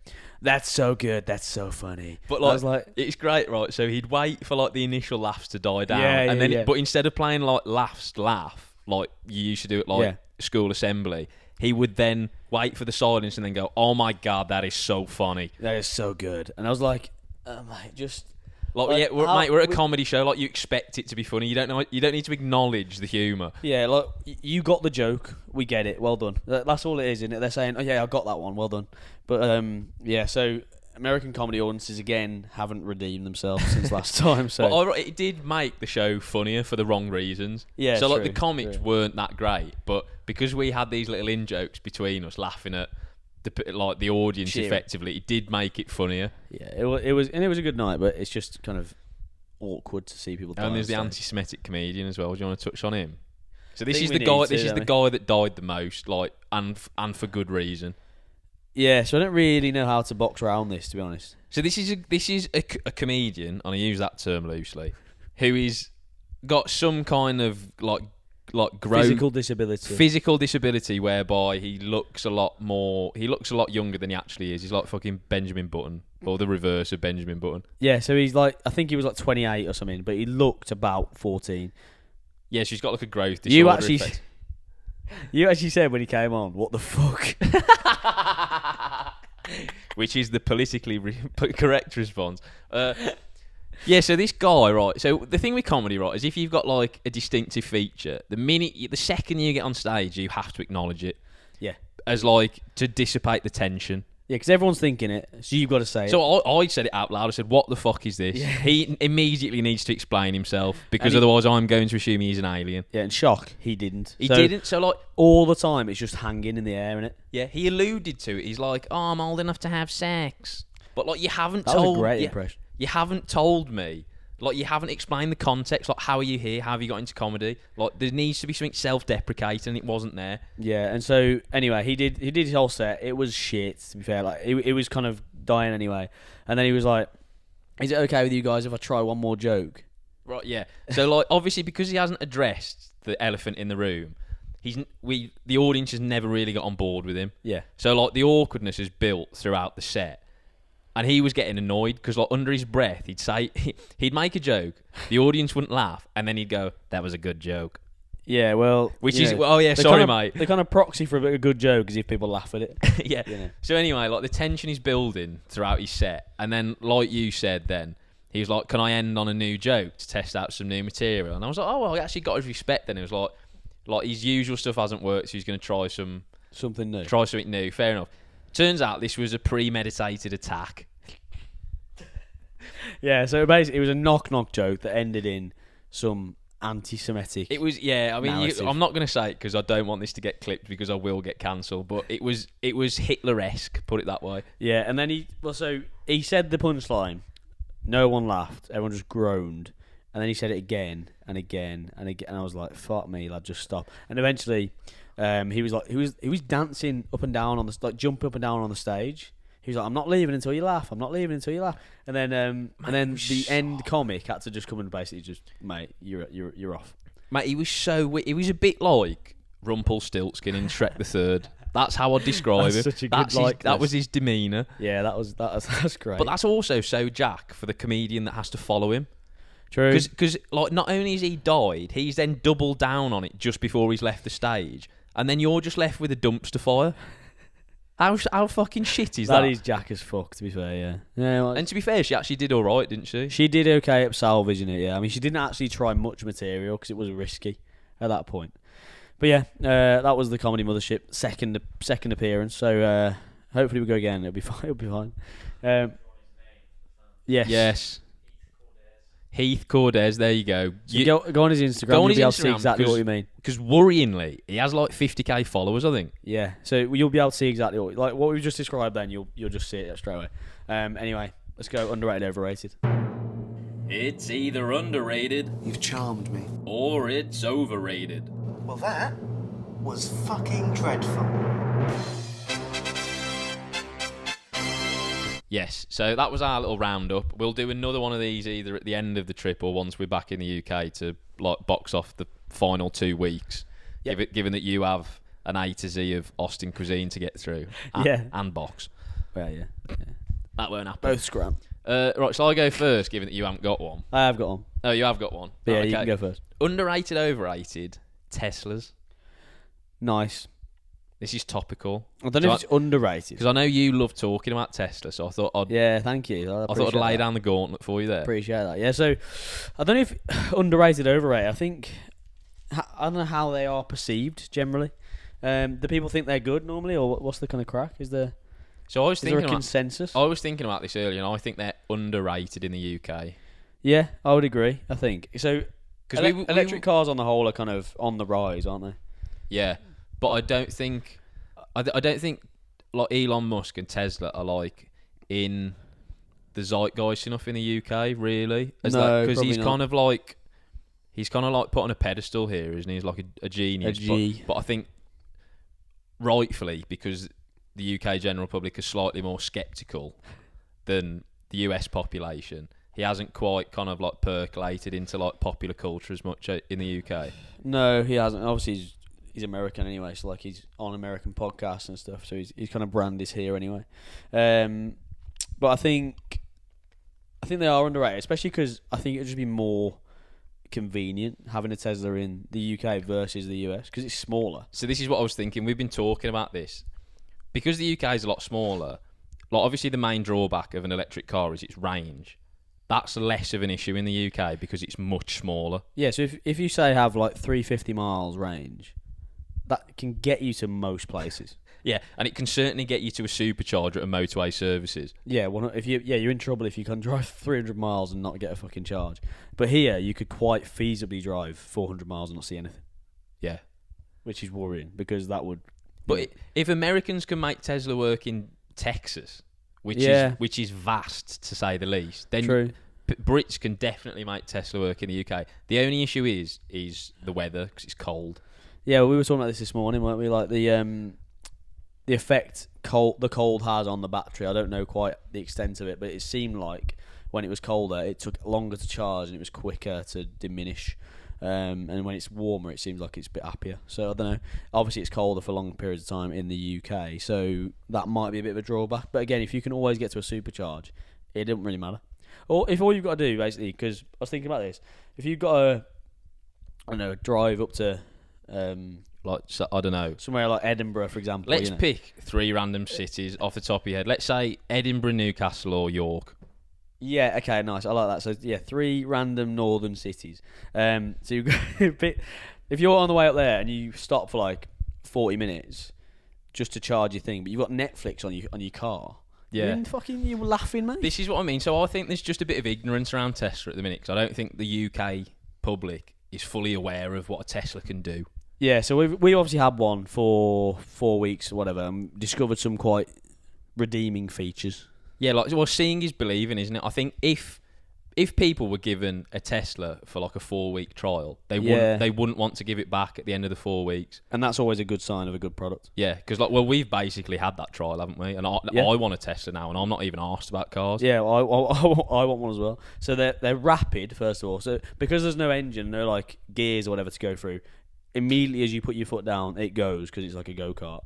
[SPEAKER 1] "That's so good. That's so funny."
[SPEAKER 2] But like,
[SPEAKER 1] I was like,
[SPEAKER 2] it's great, right? So he'd wait for like the initial laughs to die down,
[SPEAKER 1] and then
[SPEAKER 2] but instead of playing like laughs to laugh, like you used to do at like school assembly, he would then wait for the silence and then go, "Oh my god, that is so funny.
[SPEAKER 1] That is so good." And I was like, "Oh mate, just."
[SPEAKER 2] Like, we're at a comedy show. Like, you expect it to be funny. You don't need to acknowledge the humour.
[SPEAKER 1] Yeah, like you got the joke. We get it. Well done. That's all it is, isn't it? They're saying, "Oh yeah, I got that one. Well done." But yeah. So American comedy audiences again haven't redeemed themselves since last time. So
[SPEAKER 2] but it did make the show funnier for the wrong reasons.
[SPEAKER 1] Yeah.
[SPEAKER 2] So like the comics weren't that great, but because we had these little in jokes between us, laughing at the audience effectively, it did make it funnier.
[SPEAKER 1] Yeah, it was a good night, but it's just kind of awkward to see people.
[SPEAKER 2] And there's the anti-Semitic comedian as well. Do you want to touch on him? So this is the guy. This is the guy that died the most, like, and for good reason.
[SPEAKER 1] Yeah, so I don't really know how to box around this, to be honest.
[SPEAKER 2] So this is a comedian, and I use that term loosely, who is got some kind of like
[SPEAKER 1] physical
[SPEAKER 2] disability whereby he looks a lot younger than he actually is. He's like fucking Benjamin Button, or the reverse of Benjamin Button.
[SPEAKER 1] Yeah, so he's like, I think he was like 28 or something, but he looked about 14.
[SPEAKER 2] Yeah, she's got like a growth disorder.
[SPEAKER 1] You actually said when he came on, "What the fuck?"
[SPEAKER 2] Which is the politically correct response. Yeah, so this guy, right? So the thing with comedy, right, is if you've got like a distinctive feature, the second you get on stage, you have to acknowledge it.
[SPEAKER 1] Yeah.
[SPEAKER 2] As like to dissipate the tension.
[SPEAKER 1] Yeah, because everyone's thinking it, so you've got to say it.
[SPEAKER 2] So I said it out loud. I said, "What the fuck is this?"
[SPEAKER 1] Yeah.
[SPEAKER 2] He immediately needs to explain himself because otherwise I'm going to assume he's an alien.
[SPEAKER 1] Yeah, and shock, he didn't.
[SPEAKER 2] He didn't. So like
[SPEAKER 1] all the time, it's just hanging in the air, innit?
[SPEAKER 2] Yeah, he alluded to it. He's like, "Oh, I'm old enough to have sex," but like you haven't
[SPEAKER 1] that
[SPEAKER 2] told.
[SPEAKER 1] That was a great impression.
[SPEAKER 2] You haven't told me. Like, you haven't explained the context. Like, how are you here? How have you got into comedy? Like, there needs to be something self-deprecating. It wasn't there.
[SPEAKER 1] Yeah, and so anyway, he did his whole set. It was shit, to be fair. Like, it was kind of dying anyway. And then he was like, "Is it okay with you guys if I try one more joke?"
[SPEAKER 2] Right. Yeah. So like, obviously, because he hasn't addressed the elephant in the room, the audience has never really got on board with him.
[SPEAKER 1] Yeah.
[SPEAKER 2] So like, the awkwardness is built throughout the set. And he was getting annoyed because, like, under his breath, he'd make a joke, the audience wouldn't laugh, and then he'd go, "That was a good joke."
[SPEAKER 1] Yeah, well,
[SPEAKER 2] mate.
[SPEAKER 1] The kind of proxy for a good joke is if people laugh at it.
[SPEAKER 2] Yeah. So anyway, like, the tension is building throughout his set, and then, like you said, then he was like, "Can I end on a new joke to test out some new material?" And I was like, "Oh, well, I actually got his respect." Then it was like his usual stuff hasn't worked, so he's going to try something new. Try something new. Fair enough. Turns out this was a premeditated attack.
[SPEAKER 1] Yeah, so basically it was a knock-knock joke that ended in some anti-Semitic.
[SPEAKER 2] It was, yeah. I mean,
[SPEAKER 1] I'm
[SPEAKER 2] not going to say it because I don't want this to get clipped because I will get cancelled. But it was Hitler-esque, put it that way.
[SPEAKER 1] Yeah, and then he said the punchline. No one laughed. Everyone just groaned. And then he said it again and again and again. And I was like, "Fuck me, lad, just stop." And eventually, he was dancing up and down jumping up and down on the stage. He was like, "I'm not leaving until you laugh. I'm not leaving until you laugh." And then the end comic had to just come and basically just, "Mate, you're off."
[SPEAKER 2] Mate, he was so he was a bit like Rumpelstiltskin in Shrek the Third. That's how I describe
[SPEAKER 1] That's
[SPEAKER 2] him.
[SPEAKER 1] such a good
[SPEAKER 2] That
[SPEAKER 1] likeness.
[SPEAKER 2] was his demeanour.
[SPEAKER 1] Yeah, that's great.
[SPEAKER 2] But that's also so Jack for the comedian that has to follow him.
[SPEAKER 1] true.
[SPEAKER 2] Because like not only has he died, he's then doubled down on it just before he's left the stage, and then you're just left with a dumpster fire. How fucking shit is that?
[SPEAKER 1] That is Jack as fuck, to be fair. Yeah. Yeah. Well,
[SPEAKER 2] And to be fair, she actually did all right, didn't she?
[SPEAKER 1] she did okay at salvaging it. Yeah. I mean, she didn't actually try much material because it was risky at that point. But yeah, that was the Comedy Mothership second appearance. So hopefully we go again. It'll be fine. It'll be fine. Yes.
[SPEAKER 2] Yes. Heath Cordes, there you go.
[SPEAKER 1] So go on his Instagram.
[SPEAKER 2] Go on
[SPEAKER 1] You'll
[SPEAKER 2] his
[SPEAKER 1] be able to see
[SPEAKER 2] Instagram,
[SPEAKER 1] exactly what you mean.
[SPEAKER 2] Because worryingly, he has like 50k followers, I think.
[SPEAKER 1] Yeah. So you'll be able to see exactly what we've just described. Then you'll just see it straight away. Anyway, let's go underrated, overrated.
[SPEAKER 2] It's either underrated
[SPEAKER 4] You've charmed me.
[SPEAKER 2] or it's overrated.
[SPEAKER 4] Well, that was fucking dreadful.
[SPEAKER 2] Yes, so that was our little roundup. We'll do another one of these either at the end of the trip or once we're back in the UK to like box off the final 2 weeks.
[SPEAKER 1] Yep.
[SPEAKER 2] Given that you have an A to Z of Austin cuisine to get through, and,
[SPEAKER 1] Yeah.
[SPEAKER 2] and box,
[SPEAKER 1] Well, yeah.
[SPEAKER 2] that won't happen.
[SPEAKER 1] Both scram.
[SPEAKER 2] Right, shall I go first? Given that you haven't got one.
[SPEAKER 1] I have got on.
[SPEAKER 2] Oh, you have got one.
[SPEAKER 1] But yeah,
[SPEAKER 2] Oh,
[SPEAKER 1] you
[SPEAKER 2] okay.
[SPEAKER 1] can go first.
[SPEAKER 2] Underrated, overrated. Teslas.
[SPEAKER 1] Nice.
[SPEAKER 2] This is topical.
[SPEAKER 1] I don't know if it's underrated.
[SPEAKER 2] Because I know you love talking about Tesla, so I thought I'd
[SPEAKER 1] Yeah, thank you.
[SPEAKER 2] I thought I'd lay down the gauntlet for you there.
[SPEAKER 1] Appreciate that. Yeah, so I don't know if underrated, overrated. I think I don't know how they are perceived generally. Do people think they're good normally, or what's the kind of crack? Is there
[SPEAKER 2] So I was
[SPEAKER 1] there a
[SPEAKER 2] thinking about,
[SPEAKER 1] consensus?
[SPEAKER 2] I was thinking about this earlier, and I think they're underrated in the UK.
[SPEAKER 1] Yeah, I would agree. I think so.
[SPEAKER 2] Because
[SPEAKER 1] Electric cars on the whole are kind of on the rise, aren't they?
[SPEAKER 2] yeah, but I don't think like Elon Musk and Tesla are like in the zeitgeist enough in the UK, really.
[SPEAKER 1] No,
[SPEAKER 2] because
[SPEAKER 1] probably
[SPEAKER 2] he's
[SPEAKER 1] not.
[SPEAKER 2] kind of like put on a pedestal here, isn't he? He's like a genius.
[SPEAKER 1] A G.
[SPEAKER 2] But I think rightfully, because the UK general public is slightly more sceptical than the US population, he hasn't quite kind of like percolated into like popular culture as much in the UK.
[SPEAKER 1] No, he hasn't. Obviously, he's American anyway, so like he's on American podcasts and stuff. So his kind of brand is here anyway. But I think they are underrated, especially because I think it would just be more convenient having a Tesla in the UK versus the US because it's smaller.
[SPEAKER 2] So this is what I was thinking. We've been talking about this because the UK is a lot smaller. Like obviously the main drawback of an electric car is its range. That's less of an issue in the UK because it's much smaller.
[SPEAKER 1] Yeah, so if you say have like 350 miles range, that can get you to most places.
[SPEAKER 2] Yeah, and it can certainly get you to a supercharger at a motorway services.
[SPEAKER 1] Yeah, well, you're in trouble if you can drive 300 miles and not get a fucking charge. But here you could quite feasibly drive 400 miles and not see anything,
[SPEAKER 2] Yeah.
[SPEAKER 1] which is worrying because that would.
[SPEAKER 2] But if Americans can make Tesla work in Texas, which is vast to say the least, then
[SPEAKER 1] True.
[SPEAKER 2] Brits can definitely make Tesla work in the UK. The only issue is the weather because it's cold.
[SPEAKER 1] Yeah, well, we were talking about this morning, weren't we? Like the effect the cold has on the battery. I don't know quite the extent of it, but it seemed like when it was colder, it took longer to charge and it was quicker to diminish. And when it's warmer, it seems like it's a bit happier. So I don't know. Obviously, it's colder for long periods of time in the UK, so that might be a bit of a drawback. But again, if you can always get to a supercharge, it doesn't really matter. Or if all you've got to do, basically, because I was thinking about this, if you've got to, I don't know, drive up to
[SPEAKER 2] Like, so, I don't know.
[SPEAKER 1] somewhere like Edinburgh, for example.
[SPEAKER 2] Let's pick 3 random cities off the top of your head. Let's say Edinburgh, Newcastle, or York.
[SPEAKER 1] Yeah, okay, nice. I like that. So, yeah, 3 random northern cities. So, you if you're on the way up there and you stop for like 40 minutes just to charge your thing, but you've got Netflix on your car,
[SPEAKER 2] Yeah.
[SPEAKER 1] you're laughing, mate.
[SPEAKER 2] This is what I mean. So I think there's just a bit of ignorance around Tesla at the minute because I don't think the UK public is fully aware of what a Tesla can do.
[SPEAKER 1] Yeah, so we obviously had one for 4 weeks or whatever and discovered some quite redeeming features.
[SPEAKER 2] Yeah, like, well, seeing is believing, isn't it? I think if people were given a Tesla for like a 4-week trial, they wouldn't want to give it back at the end of the 4 weeks.
[SPEAKER 1] And that's always a good sign of a good product.
[SPEAKER 2] Yeah, because like, well, we've basically had that trial, haven't we? And I want a Tesla now, and I'm not even asked about cars.
[SPEAKER 1] Yeah, well, I want one as well. So they're rapid, first of all. So because there's no engine, no like gears or whatever to go through, immediately as you put your foot down, it goes because it's like a go-kart.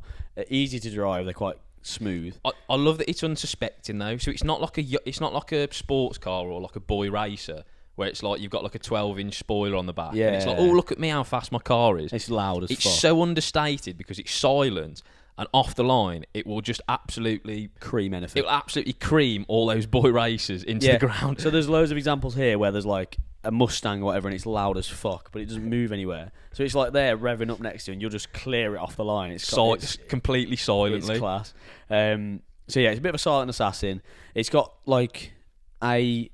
[SPEAKER 1] Easy to drive. They're quite smooth.
[SPEAKER 2] I love that it's unsuspecting though. So it's not like a sports car or like a boy racer where it's like you've got like a 12-inch spoiler on the back.
[SPEAKER 1] Yeah.
[SPEAKER 2] And it's like, oh, look at me how fast my car is.
[SPEAKER 1] It's loud as
[SPEAKER 2] It's
[SPEAKER 1] fuck.
[SPEAKER 2] so understated because it's silent. And off the line, it will just absolutely
[SPEAKER 1] cream anything.
[SPEAKER 2] It will absolutely cream all those boy racers into the ground.
[SPEAKER 1] So there's loads of examples here where there's like a Mustang or whatever, and it's loud as fuck, but it doesn't move anywhere. So it's like they're revving up next to you, and you'll just clear it off the line. It's
[SPEAKER 2] completely silently.
[SPEAKER 1] It's class. So yeah, it's a bit of a silent assassin. It's got like a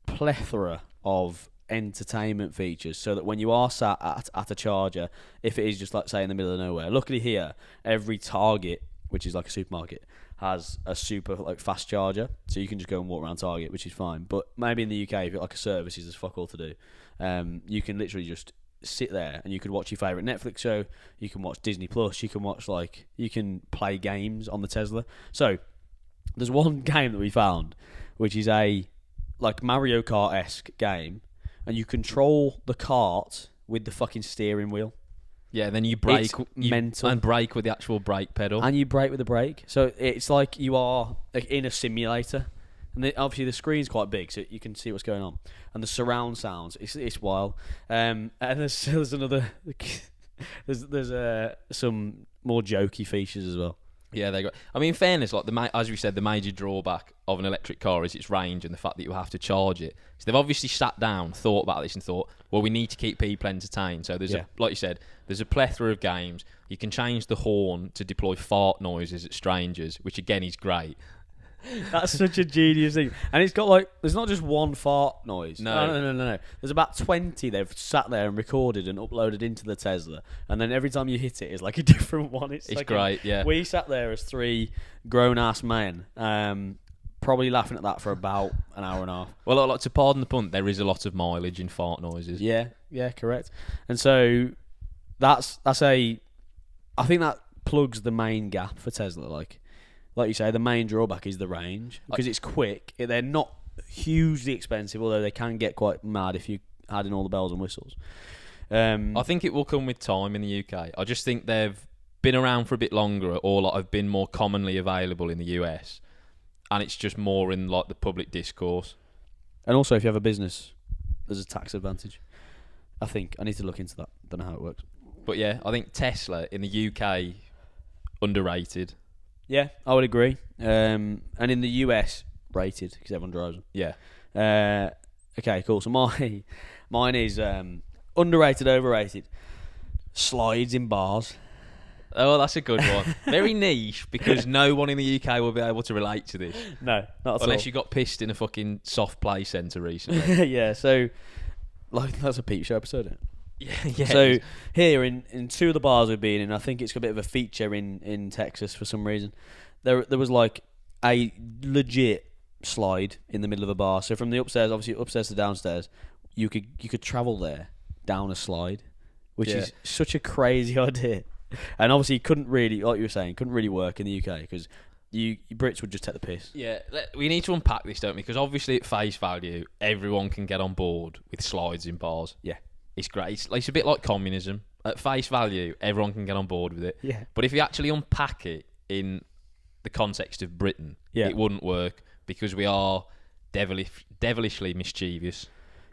[SPEAKER 1] plethora of entertainment features, so that when you are sat at a charger, if it is just like say in the middle of nowhere, luckily here every Target, which is like a supermarket, has a super like fast charger, so you can just go and walk around Target, which is fine. But maybe in the UK, if you've got like a service, there's fuck all to do. You can literally just sit there and you could watch your favourite Netflix show, you can watch Disney Plus, you can play games on the Tesla. So there's one game that we found which is a like Mario Kart-esque game, and you control the cart with the fucking steering wheel.
[SPEAKER 2] Yeah, then you brake,
[SPEAKER 1] mental.
[SPEAKER 2] And brake with the actual brake pedal.
[SPEAKER 1] And you brake with the brake. So it's like you are like in a simulator. And obviously the screen's quite big, so you can see what's going on. And the surround sounds, it's wild. And there's another, there's some more jokey features as well.
[SPEAKER 2] Yeah, they got. I mean, in fairness, like as we said, the major drawback of an electric car is its range and the fact that you have to charge it. So they've obviously sat down, thought about this, and thought, well, we need to keep people entertained. So there's like you said, there's a plethora of games. You can change the horn to deploy fart noises at strangers, which again is great.
[SPEAKER 1] That's such a genius thing. And it's got like, there's not just one fart noise. No. There's about 20 they've sat there and recorded and uploaded into the Tesla. And then every time you hit it, it's like a different one. It's like
[SPEAKER 2] great, yeah.
[SPEAKER 1] We sat there as three grown-ass men, probably laughing at that for about an hour and a half.
[SPEAKER 2] Well, like to pardon the pun, there is a lot of mileage in fart noises.
[SPEAKER 1] Yeah, correct. And so that's I think that plugs the main gap for Tesla, like you say, the main drawback is the range, because it's quick. They're not hugely expensive, although they can get quite mad if you add in all the bells and whistles.
[SPEAKER 2] I think it will come with time in the UK. I just think they've been around for a bit longer, or like have been more commonly available in the US, and it's just more in like the public discourse.
[SPEAKER 1] And also, if you have a business, there's a tax advantage. I think I need to look into that. Don't know how it works.
[SPEAKER 2] But yeah, I think Tesla in the UK
[SPEAKER 1] Yeah,
[SPEAKER 2] underrated.
[SPEAKER 1] I would agree. And in the US, rated, because everyone drives them.
[SPEAKER 2] Yeah.
[SPEAKER 1] Okay, cool. So mine is underrated, overrated. Slides in bars.
[SPEAKER 2] Oh, that's a good one. Very niche, because no one in the UK will be able to relate to this.
[SPEAKER 1] No, not at all.
[SPEAKER 2] Unless you got pissed in a fucking soft play centre recently.
[SPEAKER 1] Yeah, so like that's a Peep Show episode, isn't it?
[SPEAKER 2] Yeah.
[SPEAKER 1] So here in two of the bars we've been in, I think it's got a bit of a feature in Texas for some reason. There was like a legit slide in the middle of a bar. So from the upstairs, obviously upstairs to downstairs, you could travel there down a slide, which is such a crazy idea. And obviously couldn't really, like you were saying, couldn't really work in the UK because you Brits would just take the piss.
[SPEAKER 2] Yeah, we need to unpack this, don't we? Because obviously at face value, everyone can get on board with slides in bars.
[SPEAKER 1] Yeah.
[SPEAKER 2] It's great. It's a bit like communism. At face value, everyone can get on board with it.
[SPEAKER 1] Yeah.
[SPEAKER 2] But if you actually unpack it in the context of Britain, it wouldn't work, because we are devilishly mischievous.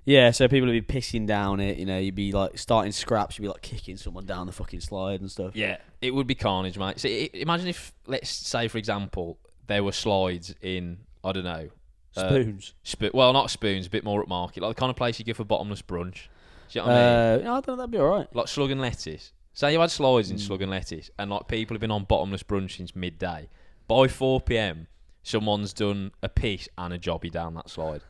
[SPEAKER 1] Yeah, so people would be pissing down it, you'd be like starting scraps, you'd be like kicking someone down the fucking slide and stuff.
[SPEAKER 2] Yeah, it would be carnage, mate. So imagine if, let's say, for example, there were slides in, I don't know...
[SPEAKER 1] Spoons.
[SPEAKER 2] Well, not spoons, a bit more upmarket. Like the kind of place you go for bottomless brunch. Do you know what I mean?
[SPEAKER 1] I don't know, that'd be alright.
[SPEAKER 2] Like Slug and Lettuce. Say you had slides in Slug and Lettuce, and like people have been on bottomless brunch since midday. By 4 p.m, someone's done a piss and a jobby down that slide.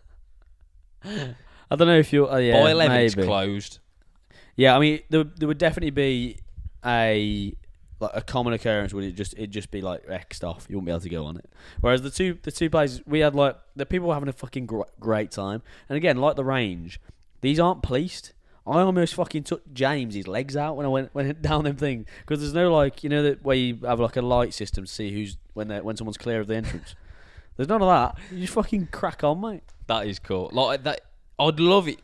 [SPEAKER 1] I don't know if you're... by
[SPEAKER 2] 11,
[SPEAKER 1] maybe.
[SPEAKER 2] It's closed.
[SPEAKER 1] Yeah, I mean, there would definitely be a common occurrence where it'd just be like X'd off. You wouldn't be able to go on it. Whereas the two places we had, like, the people were having a fucking great time. And again, like the range, these aren't policed. I almost fucking took James's legs out when I went down them things, because there's no that where you have like a light system to see when someone's clear of the entrance. There's none of that. You just fucking crack on, mate.
[SPEAKER 2] That is cool. Like that, I'd love it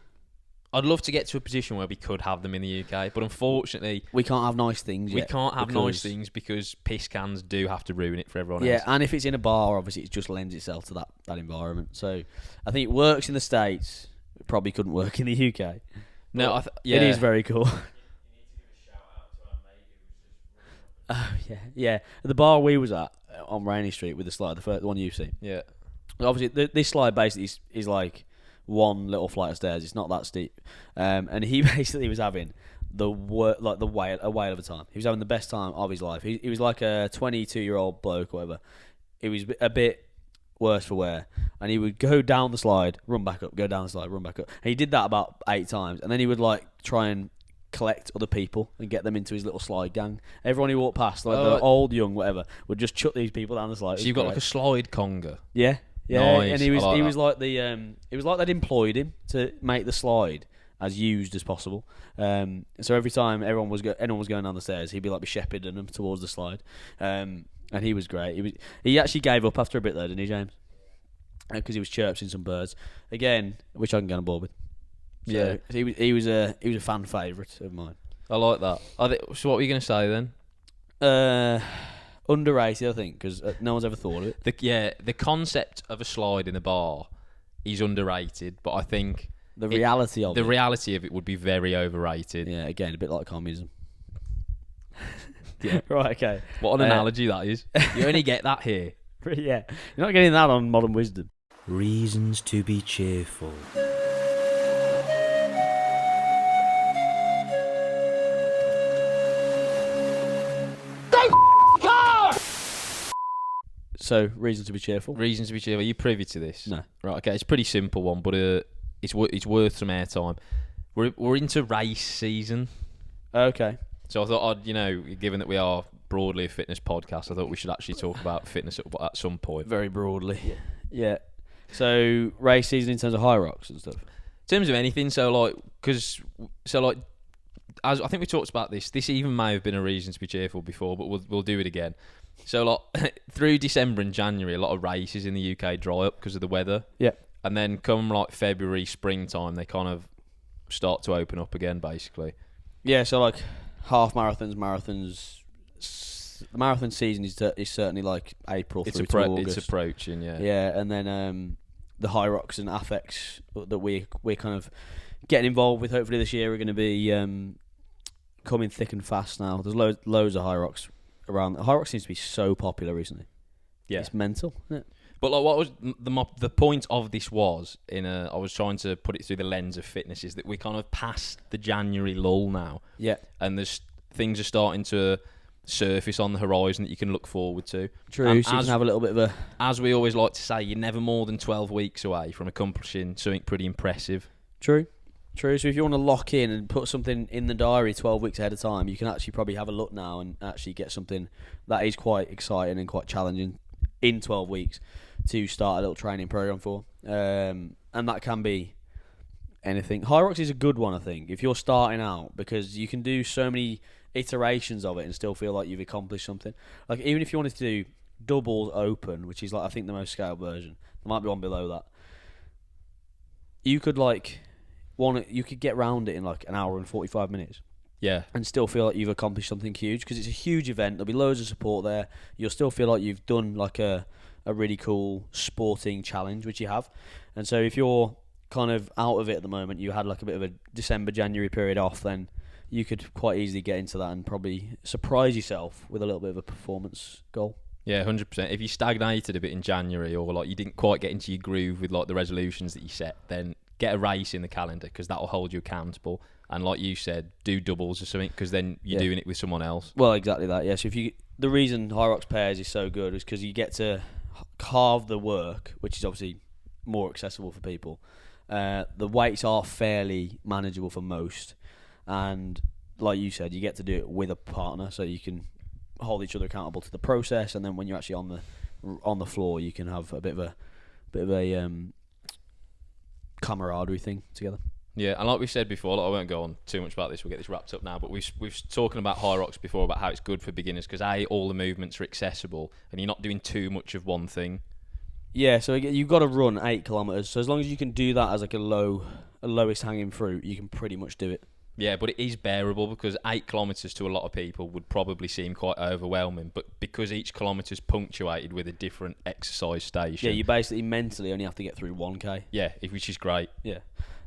[SPEAKER 2] I'd love to get to a position where we could have them in the UK, but unfortunately,
[SPEAKER 1] We can't have nice things
[SPEAKER 2] we
[SPEAKER 1] yet.
[SPEAKER 2] can't have
[SPEAKER 1] because-
[SPEAKER 2] nice things because piss cans do have to ruin it for everyone
[SPEAKER 1] Yeah,
[SPEAKER 2] else.
[SPEAKER 1] and if it's in a bar, obviously it just lends itself to that environment. So I think it works in the States. It probably couldn't work in the UK.
[SPEAKER 2] No,
[SPEAKER 1] It is very cool. Oh yeah. The bar we was at on Rainy Street with the slide, the one you've seen.
[SPEAKER 2] Yeah.
[SPEAKER 1] Obviously, this slide basically is like one little flight of stairs. It's not that steep, and he basically was having a whale of a time. He was having the best time of his life. He was like a 22-year-old bloke, or whatever. He was a bit worse for wear, and he would go down the slide, run back up, go down the slide, run back up. And he did that about 8 times, and then he would like try and collect other people and get them into his little slide gang. Everyone he walked past, like the old, young, whatever, would just chuck these people down the slide.
[SPEAKER 2] So you've got like a slide conga.
[SPEAKER 1] Yeah.
[SPEAKER 2] Nice.
[SPEAKER 1] And he was
[SPEAKER 2] that.
[SPEAKER 1] like it was like they'd employed him to make the slide as used as possible. So every time anyone was going down the stairs, he'd be shepherding them towards the slide. And he was great. He actually gave up after a bit though, didn't he, James? Because he was chirping some birds again, which I can get on board with. So
[SPEAKER 2] Yeah.
[SPEAKER 1] he was a fan favourite of mine.
[SPEAKER 2] I like that. So what were you going to say then?
[SPEAKER 1] Underrated, I think, because no one's ever thought of it.
[SPEAKER 2] The concept of a slide in a bar is underrated, but I think
[SPEAKER 1] The reality of
[SPEAKER 2] it would be very overrated.
[SPEAKER 1] Yeah, again, a bit like communism. Yeah. Right, okay.
[SPEAKER 2] What an analogy that is. You only get that here.
[SPEAKER 1] Yeah. You're not getting that on Modern Wisdom.
[SPEAKER 4] Reasons to be cheerful.
[SPEAKER 1] So, reason to be cheerful?
[SPEAKER 2] Reasons to be cheerful. Are you privy to this?
[SPEAKER 1] No.
[SPEAKER 2] Right, okay. It's a pretty simple one, but it's worth some airtime. We're into race season.
[SPEAKER 1] Okay.
[SPEAKER 2] So I thought given that we are broadly a fitness podcast, I thought we should actually talk about fitness at some point.
[SPEAKER 1] Very broadly. Yeah. So, race season in terms of high rocks and stuff?
[SPEAKER 2] In terms of anything, as I think we talked about this even may have been a reason to be cheerful before, but we'll do it again. So through December and January, a lot of races in the UK dry up because of the weather.
[SPEAKER 1] Yeah.
[SPEAKER 2] And then come February, springtime, they kind of start to open up again, basically.
[SPEAKER 1] Yeah, so half marathons. The marathon season is certainly April through to August.
[SPEAKER 2] It's approaching, yeah.
[SPEAKER 1] Yeah, and then the high rocks and affects that we're kind of getting involved with hopefully this year are going to be coming thick and fast now. There's loads of high rocks around. High rocks seems to be so popular recently.
[SPEAKER 2] Yeah.
[SPEAKER 1] It's mental, isn't it?
[SPEAKER 2] But what was the point of this was I was trying to put it through the lens of fitness is that we're kind of past the January lull now.
[SPEAKER 1] Yeah.
[SPEAKER 2] And things are starting to surface on the horizon that you can look forward to.
[SPEAKER 1] True,
[SPEAKER 2] And
[SPEAKER 1] so you can have a little bit of a...
[SPEAKER 2] As we always like to say, you're never more than 12 weeks away from accomplishing something pretty impressive.
[SPEAKER 1] True. So if you want to lock in and put something in the diary 12 weeks ahead of time, you can actually probably have a look now and actually get something that is quite exciting and quite challenging in 12 weeks to start a little training program for. And that can be anything. High Rocks is a good one, I think, if you're starting out, because you can do so many iterations of it and still feel like you've accomplished something. Even if you wanted to do doubles open, which is I think the most scaled version, there might be one below that. You could you could get round it in an hour and 45 minutes.
[SPEAKER 2] Yeah.
[SPEAKER 1] And still feel like you've accomplished something huge, because it's a huge event. There'll be loads of support there. You'll still feel like you've done a really cool sporting challenge, which you have. And so if you're kind of out of it at the moment, you had a bit of a December, January period off, then you could quite easily get into that and probably surprise yourself with a little bit of a performance goal.
[SPEAKER 2] Yeah, 100%. If you stagnated a bit in January, or you didn't quite get into your groove with the resolutions that you set, then get a race in the calendar, because that will hold you accountable. And like you said, do doubles or something, because then you're doing it with someone else.
[SPEAKER 1] Well, exactly that. Yeah. So the reason High Rocks Pairs is so good is because you get to carve the work, which is obviously more accessible for people. The weights are fairly manageable for most, and like you said, you get to do it with a partner, so you can hold each other accountable to the process. And then when you're actually on the floor, you can have a bit of a camaraderie thing together.
[SPEAKER 2] Yeah, and like we said before, I won't go on too much about this. We'll get this wrapped up now. But we've talking about High Rocks before, about how it's good for beginners because all the movements are accessible and you're not doing too much of one thing.
[SPEAKER 1] Yeah, so you've got to run 8 kilometers. So as long as you can do that as like a lowest hanging fruit, you can pretty much do it.
[SPEAKER 2] Yeah, but it is bearable because 8 kilometres to a lot of people would probably seem quite overwhelming. But because each kilometre is punctuated with a different exercise station.
[SPEAKER 1] Yeah, you basically mentally only have to get through 1k.
[SPEAKER 2] Yeah, which is great.
[SPEAKER 1] Yeah.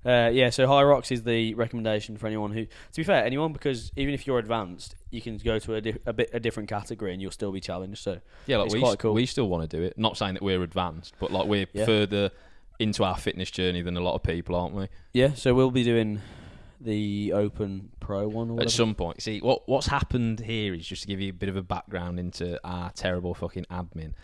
[SPEAKER 1] So High Rocks is the recommendation for anyone who, to be fair, anyone, because even if you're advanced, you can go to a different category and you'll still be challenged. So
[SPEAKER 2] yeah, like
[SPEAKER 1] it's quite cool.
[SPEAKER 2] We still want to do it. Not saying that we're advanced, but like we're further into our fitness journey than a lot of people, aren't we?
[SPEAKER 1] Yeah, so we'll be doing the Open Pro one or whatever.
[SPEAKER 2] At some point. See, what's happened here is, just to give you a bit of a background into our terrible fucking admin.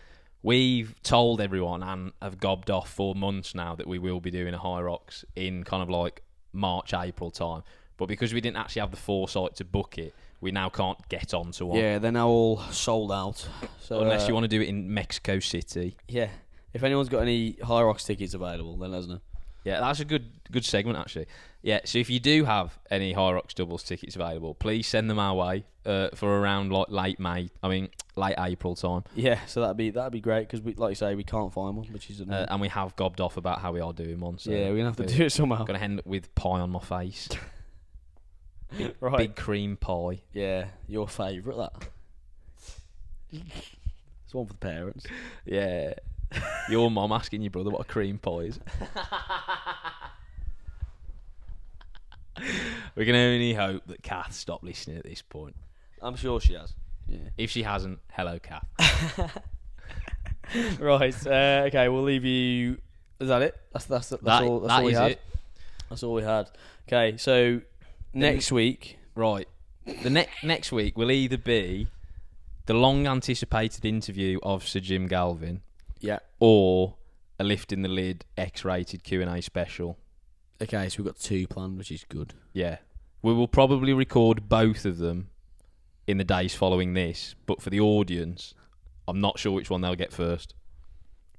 [SPEAKER 2] We've told everyone and have gobbed off for months now that we will be doing a High Rocks in kind of like March, April time. But because we didn't actually have the foresight to book it, we now can't get onto one.
[SPEAKER 1] Yeah, they're now all sold out. So
[SPEAKER 2] unless you want to do it in Mexico City.
[SPEAKER 1] Yeah. If anyone's got any High Rocks tickets available, then let us know.
[SPEAKER 2] Yeah, that's a good segment, actually. Yeah, so if you do have any High Rocks doubles tickets available, please send them our way for around like late April time.
[SPEAKER 1] Yeah, so that'd be great because, like you say, we can't find one, which is
[SPEAKER 2] and we have gobbed off about how we are doing one. So
[SPEAKER 1] yeah, we're gonna have to do it somehow.
[SPEAKER 2] Gonna end up with pie on my face.
[SPEAKER 1] Right.
[SPEAKER 2] Big cream pie.
[SPEAKER 1] Yeah, your favourite that. It's one for the parents.
[SPEAKER 2] Yeah. Your mum asking your brother what a cream pie is. We can only hope that Kath stopped listening at this point.
[SPEAKER 1] I'm sure she has. Yeah.
[SPEAKER 2] If she hasn't, hello, Kath.
[SPEAKER 1] Right. Okay, we'll leave you. Is that it? That's all we had.
[SPEAKER 2] It.
[SPEAKER 1] That's all we had. Okay, so next week,
[SPEAKER 2] right? The next week will either be the long-anticipated interview of Sir Jim Galvin,
[SPEAKER 1] yeah,
[SPEAKER 2] or a Lift in the Lid X-rated Q&A special.
[SPEAKER 1] Okay, so we've got 2 planned, which is good.
[SPEAKER 2] Yeah, we will probably record both of them in the days following this, but for the audience, I'm not sure which one they'll get first.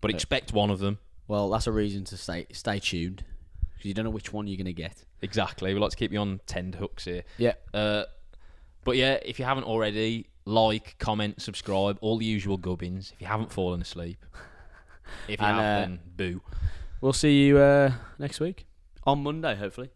[SPEAKER 2] But expect one of them.
[SPEAKER 1] Well, that's a reason to stay tuned, because you don't know which one you're going to get.
[SPEAKER 2] Exactly. We like to keep you on tenterhooks here.
[SPEAKER 1] Yeah.
[SPEAKER 2] But yeah, if you haven't already, like, comment, subscribe, all the usual gubbins. If you haven't fallen asleep. If you have, then boo.
[SPEAKER 1] We'll see you next week. On Monday, hopefully.